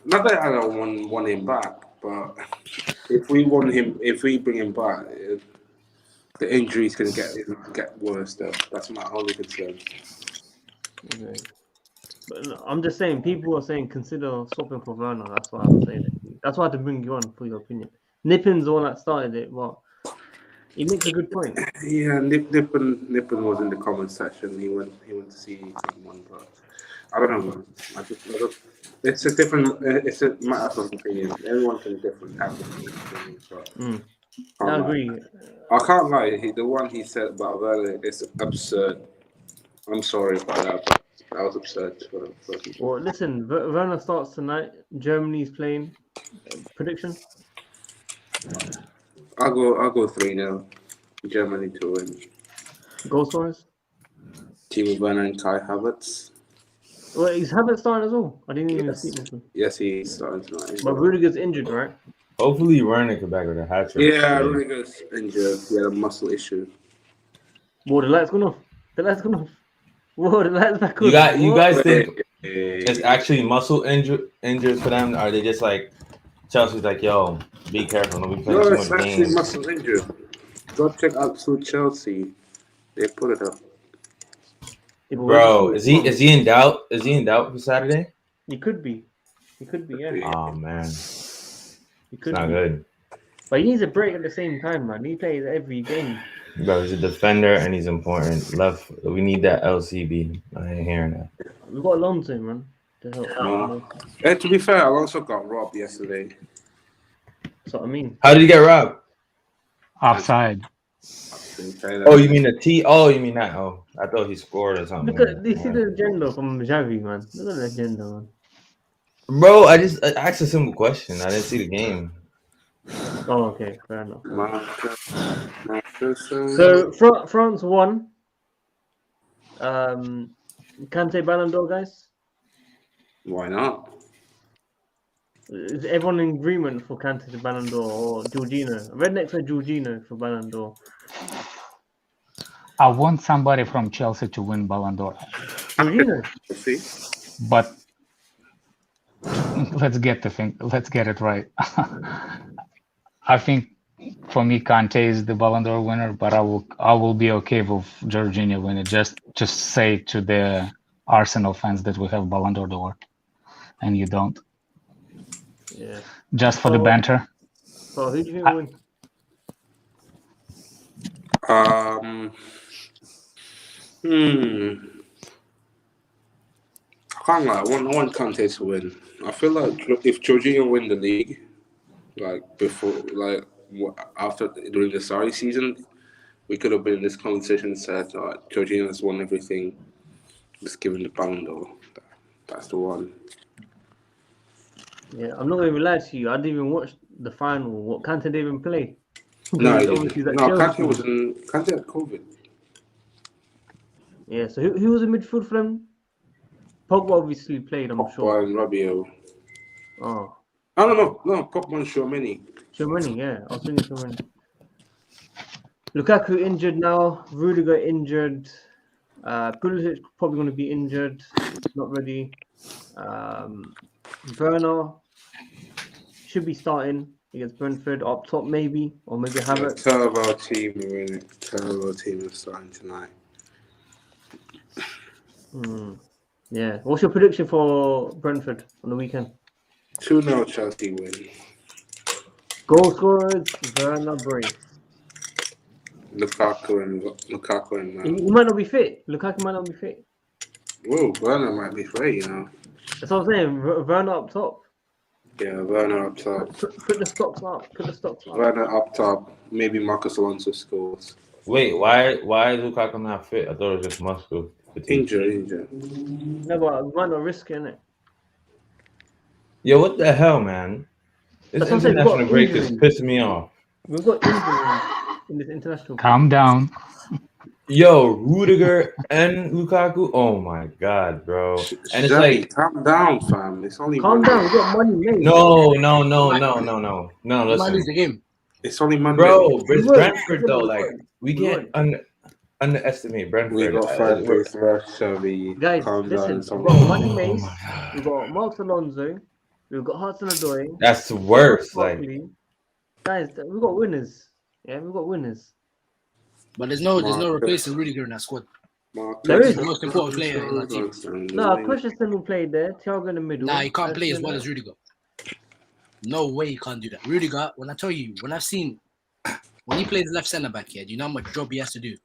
Not that I don't want him back, but if we bring him back, The injuries can get worse though. That's my only concern. Okay. But no, I'm just saying, people are saying consider swapping for Werner. That's why I'm saying it. That's why I had to bring you on for your opinion. Nippin's the one that started it, but he makes a good point. Yeah, Nippon was in the comment section. He went to see someone, but I don't know, man. It's a different. It's a matter of opinion. Everyone can different have different opinions. But I agree. I can't lie. The one he said about Werner is absurd. I'm sorry about that, but that was absurd for people. Well, listen, Werner starts tonight. Germany's playing. Prediction? I'll go 3-0. Germany to win. Goal scorers? Timo Werner and Kai Havertz. Well, is Havertz starting as well? I didn't even see him. Yes, he's starting tonight. But Rudiger's injured, right? Hopefully, Werner could back with a hat trick. Yeah, Rudiger's injured. He had a muscle issue. Whoa, the light's gone off. Whoa, the light's back on. You guys think it's actually muscle injuries for them? Or are they just like Chelsea's like, yo, be careful, don't be playing No, too it's much actually games. muscle injury. Go check out Chelsea. They put it up. Bro, is he in doubt? Is he in doubt for Saturday? He could be. Yeah. Oh man, He could it's not be. good. But he needs a break at the same time, man. He plays every game. Bro, he's a defender and he's important. We need that LCB. I ain't hearing that. We've got Alonso, man. To help. No. And to be fair, Alonso got robbed yesterday. That's what I mean. How did he get robbed? Offside. Oh, you mean the T? Oh, you mean that? Oh, I thought he scored or something. Look at this. See the agenda from Xavi, man. Look at the agenda, man. Bro, I asked a simple question. I didn't see the game. Oh, okay, fair enough. So France won. Kante Ballon d'Or, guys. why not? Is everyone in agreement for Kante to Ballon d'Or or Jorginho? Redneck for Jorginho for Ballon d'Or. I want somebody from Chelsea to win Ballon d'Or, Jorginho. See? but let's get it right. I think for me, Kante is the Ballon d'Or winner, but I will be okay with Jorginho winning. Just say to the Arsenal fans that we have Ballon d'Or, and you don't. Yeah. Just for the banter. So who do you think will win? I can't lie. I want Kante to win. I feel like if Jorginho win the league, like before, like after during the Sarri season, we could have been in this conversation and said, Jorginho has won everything. Just give him the Ballon d'Or. That's the one. Yeah, I'm not going to lie to you. I didn't even watch the final. What Kante didn't even play. No, Obviously, that Kante Chelsea. Kante had COVID. Yeah, so who was in midfield for them? Pogba obviously played, I'm sure. Pogba and Rabiot. Oh. I don't know. No, Pogba and Tchouaméni. Tchouaméni, yeah. I was thinking Tchouaméni. Lukaku injured now. Rudiger injured. Pulisic probably going to be injured. Not ready. Werner should be starting against Brentford up top, maybe, or maybe Havertz. Turbo team are in it. Turbo team is starting tonight. Yeah. What's your prediction for Brentford on the weekend? 2-0 Chelsea win. Goal scorers: Werner, Brace. Lukaku and He might not be fit. Lukaku might not be fit. Whoa, Werner might be free, you know. That's what I'm saying. Werner up top. Yeah, Werner up top. Put the stocks up. Werner up top. Maybe Marcus Alonso scores. Wait, why is Lukaku not fit? I thought it was just muscle fatigue. Injured. No, but we might not risk it, innit? Yo, what the hell, man? This That's what I'm saying, we've got international break is injuries. pissing me off. We've got injuries in this international. Calm down. Yo, Rudiger and Lukaku. Oh my god, bro! And it's like, calm down, fam. It's only Calm Monday. down. We got money made. no. Might lose Listen, the game. It's only Monday. bro, it's We would. Brentford though. Like, we can't underestimate Brentford. We got 5 days left, Shelby. Guys, Calm down. listen. It's We've only got Monday. Money Mace. my god, We've got Marcus Alonso. We've got Hudson-Odoi. that's worse. Like, Guys, we've got winners. Yeah, we've got winners. But there's no Marcus. replacing Rudiger in that squad. There is. He's the most important player in our team. No, Christensen will play there. Thiago in the middle. Nah, he can't play as well as Rudiger. No way he can't do that. Rudiger, when he plays left centre back here, do you know how much job he has to do?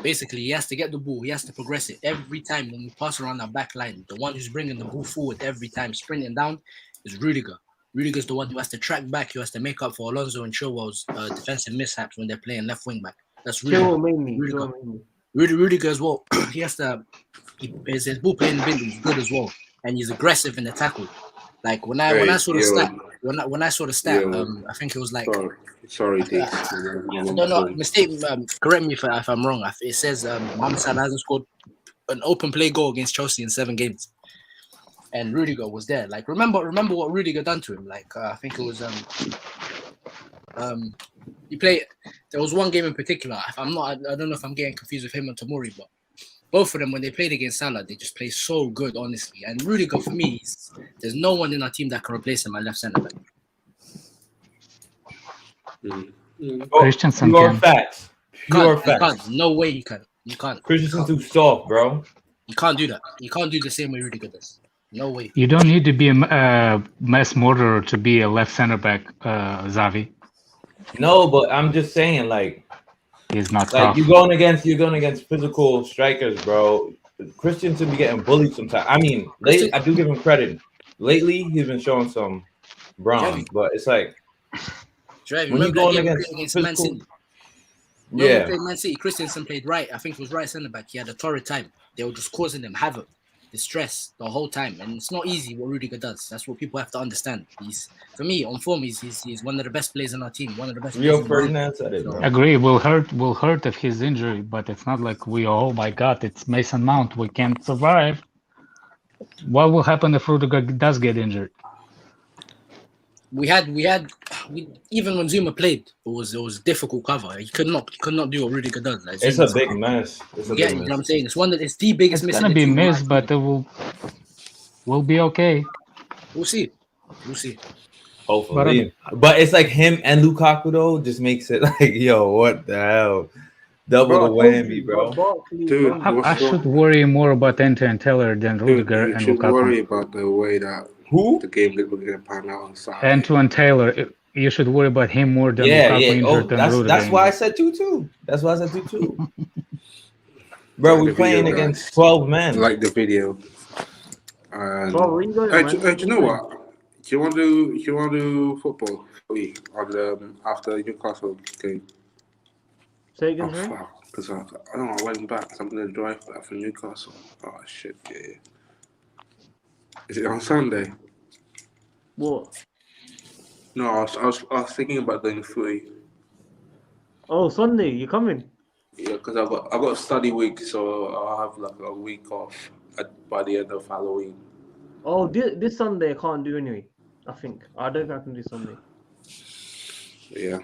Basically, he has to get the ball. He has to progress it every time when we pass around that back line. The one who's bringing the ball forward every time, sprinting down, is Rudiger. Rudiger's the one who has to track back. Who has to make up for Alonso and Chilwell's defensive mishaps when they're playing left wing back. That's Rudiger. Rudiger as well. He has to. His ball playing ability is good as well, and he's aggressive in the tackle. Like when I saw the stat, when I saw the stat, I think it was like. Sorry, no, mistake. Correct me if I'm wrong. It says Mohamed Salah hasn't scored an open play goal against Chelsea in 7 games, and Rudiger was there. Like remember what Rudiger done to him. Like I think it was he played. There was one game in particular. I don't know if I'm getting confused with him and Tomori, but both of them when they played against Salah, they just play so good, honestly. And Rudiger for me, there's no one in our team that can replace him at left centre back. Christensen can. Facts. Pure facts. Can't. No way you can. You can't. Christensen's too soft, bro. You can't do that. You can't do the same way Rudiger does. No way. You don't need to be a mass murderer to be a left center back, Xavi. No, but I'm just saying, like, he's not like tough. you're going against physical strikers, bro. Christensen be getting bullied sometimes. I mean, I do give him credit. Lately, he's been showing some bronze, but it's like. When you're going against Man City, played Man City, Christensen played right. I think it was right centre back. He had a torrid time. They were just causing them havoc, distress the whole time, and it's not easy what Rudiger does. That's what people have to understand. For me, on form, he's one of the best players in our team. One of the best. Rio Ferdinand said it. Agree. Will hurt if he's injured, but it's not like oh my God, it's Mason Mount. We can't survive. What will happen if Rudiger does get injured? We even when Zuma played, it was difficult cover. He could not do what Rudiger does. Like, it's a big mess. You know what I'm saying? It's the biggest miss. It's gonna be missed, but it will be okay. We'll see. Hopefully, but it's like him and Lukaku though just makes it like, yo, what the hell? Double the whammy, bro. Dude, I should worry more about Enter and Taylor than Rudiger and Lukaku. You should worry about the way that the game that we're going to pan out on Saturday. Enter and Taylor, you should worry about him more than Lukaku injured than Rudiger. That's why I said 2-2. Bro, we're playing against 12 men. Like the video. Do you know what? Do you want to do football on after Newcastle game? Say again, sorry? Because I went back. I'm going to drive back from Newcastle. Oh, shit, yeah. Is it on Sunday? What? No, I was thinking about doing footy. Oh, Sunday, you coming? Yeah, because I got a study week, so I'll have like a week off by the end of Halloween. Oh, this Sunday I can't do anyway. I think I don't think I can do Sunday. Yeah.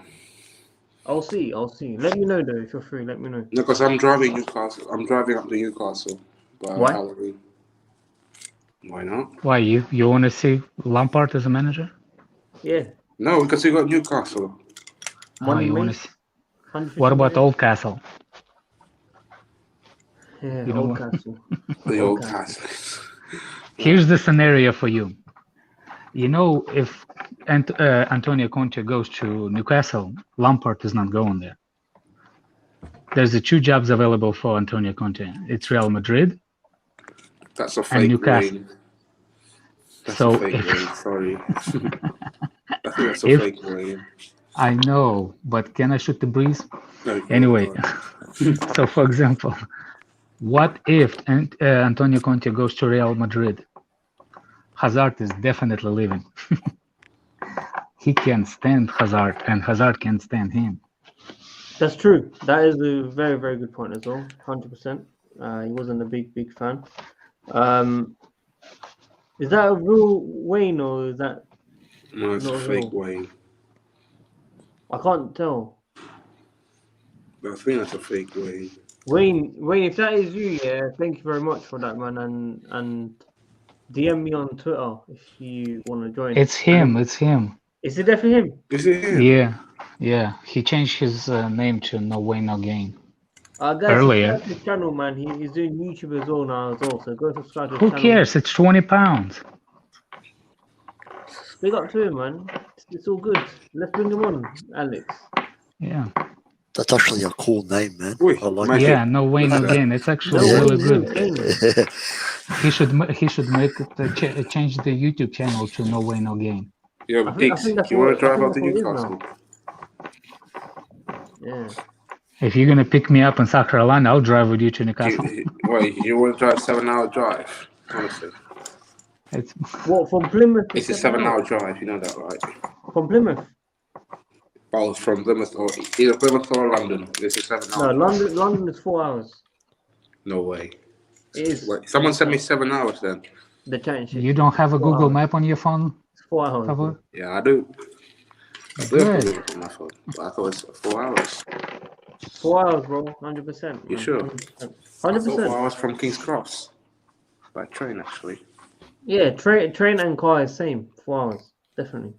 I'll see. Let me know though if you're free. Let me know. No, because I'm driving Newcastle. I'm driving up to Newcastle by Halloween. Why not? Why you want to see Lampard as a manager? Yeah. No, because we got Newcastle. You want to see? What about Oldcastle? Yeah, Oldcastle. The Oldcastle. Here's the scenario for you. You know, if Antonio Conte goes to Newcastle, Lampard is not going there. There's 2 jobs available for Antonio Conte. It's Real Madrid. That's a fake Newcastle. That's so a fake name, sorry. I think that's a fake name. I know, but can I shoot the breeze? No, anyway, so for example, what if Antonio Conte goes to Real Madrid? Hazard is definitely leaving. He can't stand Hazard, and Hazard can't stand him. That's true. That is a very, very good point as well. 100%. He wasn't a big fan. Is that a real Wayne or is that? No, it's a fake Wayne. I can't tell. I think that's a fake Wayne. Wayne, if that is you, yeah, thank you very much for that, man, and DM me on Twitter if you want to join. It's him. Is it definitely him? Is it him? Yeah. He changed his name to No Way No Gain. Guys, Earlier. subscribe to his channel, man. He's doing YouTube as well now as well. So go subscribe to his Who channel. cares? It's £20. Big up to him, man. It's all good. Let's bring him on, Alex. Yeah. That's actually a cool name, man. Oi, I like magic. Yeah, no way, no gain. It's actually No really way, good. no gain. it. He should make it change the YouTube channel to No Way No Gain. Yo, I think Diggs, that's do you want what- to drive I out to think that's what it is Newcastle? Yeah. If you're gonna pick me up in South Carolina, I'll drive with you to Newcastle. Wait, you want to drive 7-hour drive? Honestly, It's What, from Plymouth? to it's a 7 7-hour hours? drive. You know that, right? From Plymouth? Both from Plymouth or either Plymouth or London. It's a 7-hour. No, London is 4 hours. No way. It is. Wait, someone sent me 7 hours then. The championship. you don't have a 4 Google hours. Map on your phone, It's 4 hours. Pablo? bro. Yeah, I do. I do Good. have to my phone. But I thought it's 4 hours. 4 hours, bro. 100%. You sure? 100%. I thought 100%. 4 hours from King's Cross by train actually. Yeah, train and car is same. 4 hours. Definitely.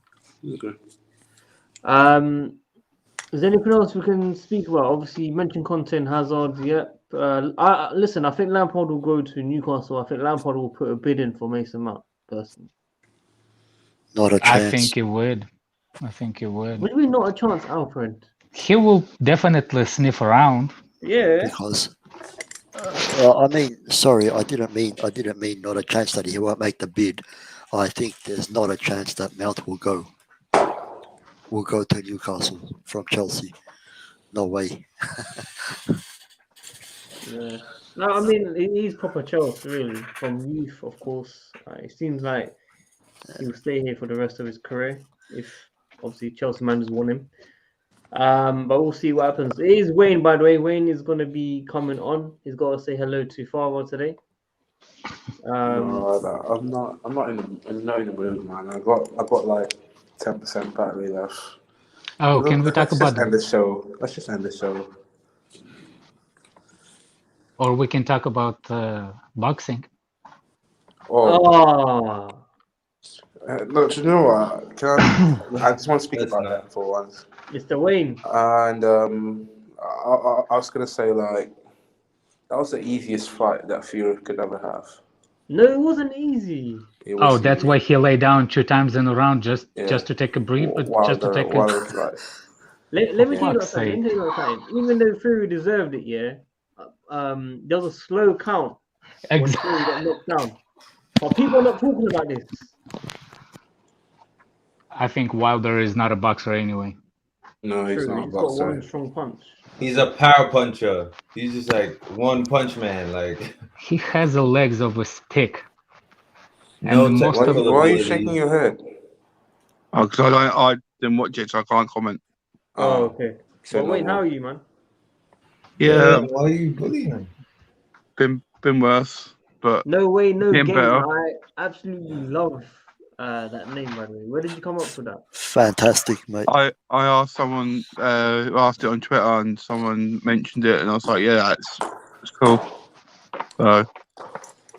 Okay. Is there anything else we can speak about? Obviously, you mentioned content, Hazard, yeah. Listen, I think Lampard will go to Newcastle. I think Lampard will put a bid in for Mason Mount, personally. Not a I chance. think it would. I think it would. Would we not a chance, Alfred? He will definitely sniff around. Yeah. Because I mean, sorry, I didn't mean not a chance that he won't make the bid. I think there's not a chance that Mount will go to Newcastle from Chelsea. No way. Yeah. No, I mean, he's proper Chelsea, really. From youth, of course. It seems like he'll stay here for the rest of his career if, obviously, Chelsea managers want him. But we'll see what happens. It is Wayne, by the way. Wayne is going to be coming on. He's got to say hello to Farwell today. No, I'm not in the mood, man. I got like 10% battery left. Oh, can we talk Let's about just end the show? Let's just end the show. or we can talk about boxing. Oh, no, do you know what? I just want to speak about that for once. Mr. Wayne. And I was gonna say, like, that was the easiest fight that Fury could ever have. No, it wasn't easy. It was Oh, that's easy. why he lay down 2 times in a round just to take a breathe, just to take a. Like, Let me tell you Fuck's something. sake. Even though Fury deserved it, yeah, there was a slow count when Fury got knocked down. But people are not talking about this. I think Wilder is not a boxer anyway. no, he's True, not a he's got boxer. one strong punch. He's a power puncher. He's just like one punch man. Like He has the legs of a stick. no And most technical of Why are you ability. shaking your head? Oh, because I didn't watch it, so I can't comment. Oh, okay. So But wait, no how more. are you, man? Yeah, Why are you bullying him? been worse, but No way, no Getting game. better. I absolutely love that name, by the way. Where did you come up with that? Fantastic, mate. I asked someone asked it on Twitter, and someone mentioned it, and I was like, yeah, it's cool. So Yeah,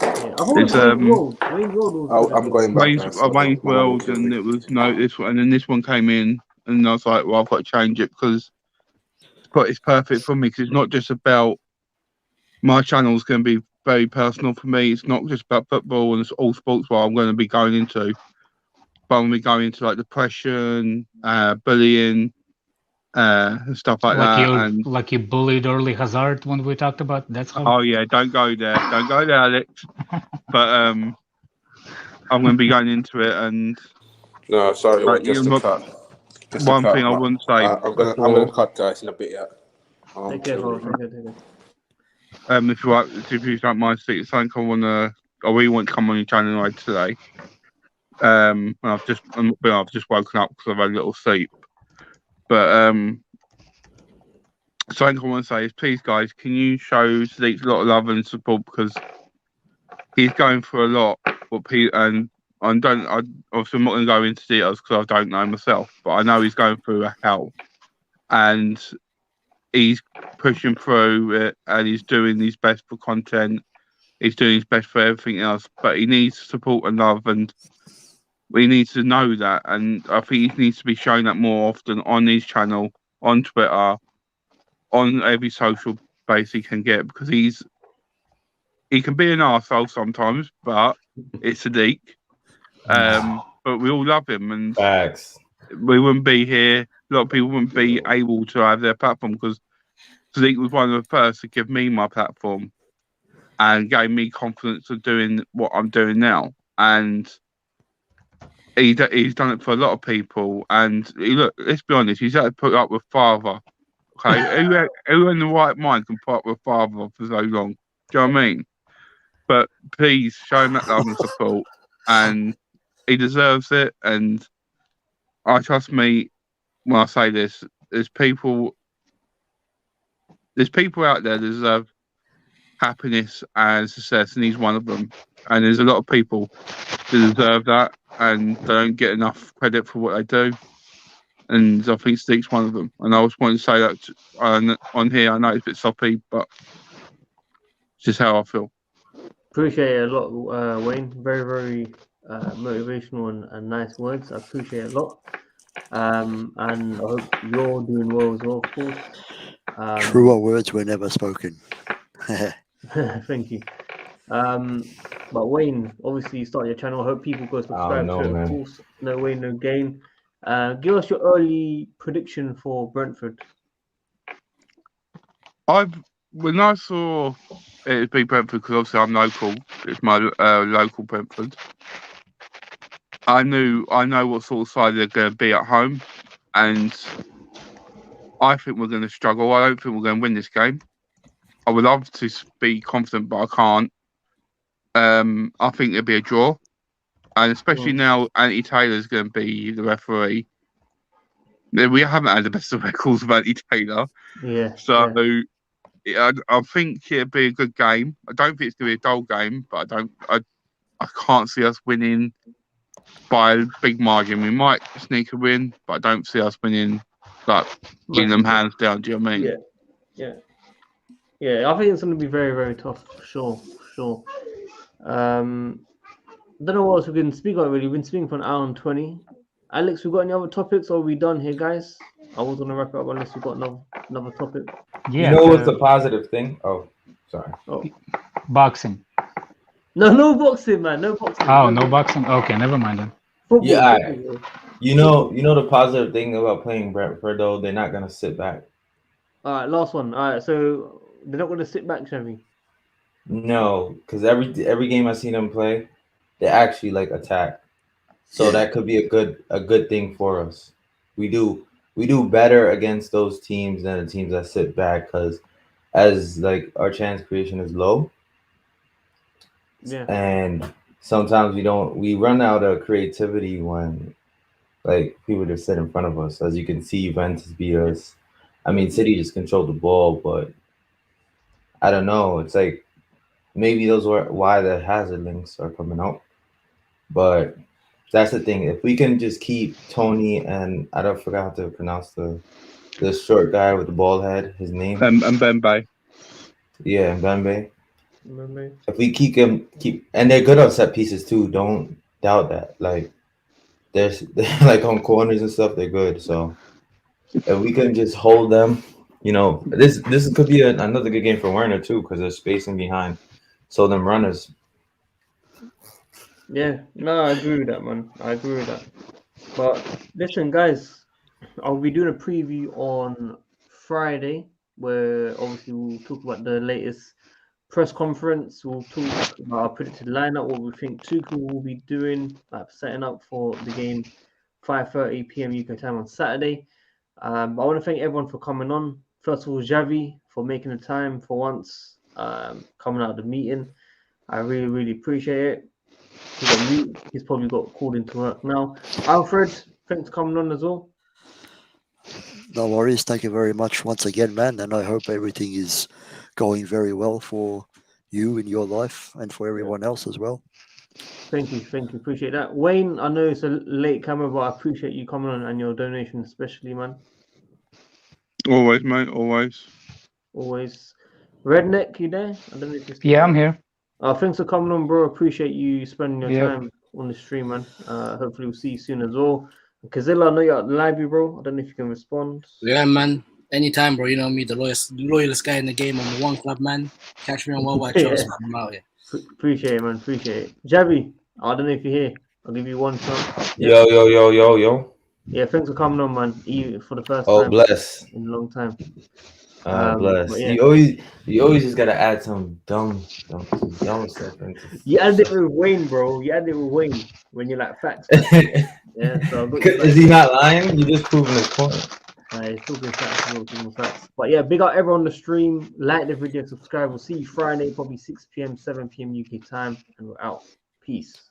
I thought It's, it was Wayne Road. Wayne Road was I'm going back. Wayne's, now, so Wayne's my mum will World, kill and me. it was this one, and then this one came in, and I was like, well, I've got to change it because it's perfect for me. Because it's not just about my channel's going to be very personal for me. It's not just about football and it's all sports what I'm going to be going into, but I'm going to be going into like depression, bullying, and stuff like that. And like you bullied early Hazard when we talked about that's how. oh yeah, don't go there, Alex. But I'm going to be going into it, and No, sorry, Right, wait, just you're to not- cut. Just to one cut, thing I but wouldn't say. I'm gonna cut guys in a bit, yeah. Take care, bro. Take care. If you don't mind, something I want to, I really want to come on your channel right today. And I've just woken up because I've had a little sleep. But something I want to say is, please, guys, can you show Sadiq a lot of love and support, because he's going through a lot. Obviously I'm not going to go into details because I don't know myself, but I know he's going through a hell, and he's pushing through it, and he's doing his best for content. He's doing his best for everything else, but he needs support and love, and we need to know that. And I think he needs to be showing that more often on his channel, on Twitter, on every social space he can get, because he can be an arsehole sometimes, but it's Sadiq. But we all love him, and Facts. we wouldn't be here. A lot of people wouldn't be able to have their platform, because Sadiq was one of the first to give me my platform and gave me confidence of doing what I'm doing now. And he's done it for a lot of people. And look, let's be honest, he's had to put up with father. Okay, who in the right mind can put up with father for so long? Do you know what I mean? But please show him that love and support, and he deserves it. And I trust me when I say this. There's people out there that deserve happiness and success, and he's one of them. And there's a lot of people that deserve that, and they don't get enough credit for what they do. And I think Steve's one of them. And I just want to say that on here. I know it's a bit soppy, but it's just how I feel. Appreciate it a lot, Wayne. Very, very motivational and nice words. I appreciate it a lot. And I hope you're doing well as well, of course. Truer words were never spoken. Thank you. But Wayne, obviously you started your channel. I hope people go subscribe to it, of course. No Wayne, no gain. Give us your early prediction for Brentford. When I saw it be Brentford, because obviously I'm local, it's my local Brentford. I know what sort of side they're going to be at home, and I think we're going to struggle. I don't think we're going to win this game. I would love to be confident, but I can't. I think it'll be a draw, and especially now Anthony Taylor's going to be the referee. We haven't had the best of records with Anthony Taylor, so. I think it'll be a good game. I don't think it's going to be a dull game, but I can't see us winning by a big margin. We might sneak a win, but I don't see us winning, like, getting them hands down. Do you know what I mean? Yeah. I think it's going to be very, very tough, for sure. Don't know what else we can speak about, really. We've been speaking for an hour and 20. Alex, we got any other topics, or are we done here, guys? I was going to wrap it up unless we've got another topic. Yeah, you know what's a positive thing? Oh, sorry. Boxing. No boxing, man. No boxing. Oh, no boxing? Okay, never mind then. Football, yeah, you know the positive thing about playing Brentford, though, they're not going to sit back. All right, last one. All right, so they're not going to sit back, Chevy? No, because every game I see them play, they actually like attack. So that could be a good thing for us. We do better against those teams than the teams that sit back, because as like our chance creation is low. Yeah. And sometimes we run out of creativity when like people just sit in front of us. As you can see, Juventus beat us. I mean, City just controlled the ball, but I don't know. It's like maybe those are why the hazard links are coming out. But that's the thing. If we can just keep Tony and I don't forget how to pronounce the short guy with the bald head, his name. Mbembe. Yeah, Mbembe. If we keep and they're good on set pieces too. Don't doubt that. Like they're like on corners and stuff. They're good. So if we can just hold them, this could be another good game for Werner too, because they're spacing behind. So them runners. Yeah, no, I agree with that, man. I agree with that. But listen, guys, I'll be doing a preview on Friday, where obviously we'll talk about the latest press conference. We'll talk about our predicted lineup, what we think Tuchel will be doing, setting up for the game, 5:30 p.m. UK time on Saturday. I want to thank everyone for coming on. First of all, Xavi, for making the time for once, coming out of the meeting. I really, really appreciate it. He's probably got called into work now. Alfred, thanks for coming on as well. No worries. Thank you very much once again, man. And I hope everything is going very well for you in your life and for everyone else as well. Thank you. Appreciate that. Wayne, I know it's a late camera, but I appreciate you coming on and your donation especially, man. Always, mate. Always. Redneck, you there? I don't know if you're still I'm here. Thanks for coming on, bro. Appreciate you spending your time on the stream, man. Hopefully we'll see you soon as well. Kazilla, I know you're at the library, bro. I don't know if you can respond. Yeah, man. Anytime, bro. You know me, the loyalest guy in the game. I'm the one club man. Catch me on WorldWideChels. I'm out here. Appreciate it, man. Appreciate it. Javi, I don't know if you're here. I'll give you one shot. Yo. Yeah, thanks for coming on, man. You for the first Oh, time bless. in a long time. Bless. But yeah. You always just gotta add some dumb stuff into. You added it with Wayne, bro. You added it with Wayne when you're like facts. Yeah, so I've got you Is he not lying? You just proving his point. He's talking facts. But yeah, big up everyone on the stream. Like the video, subscribe. We'll see you Friday, probably 6 p.m., 7 p.m. UK time, and we're out. Peace.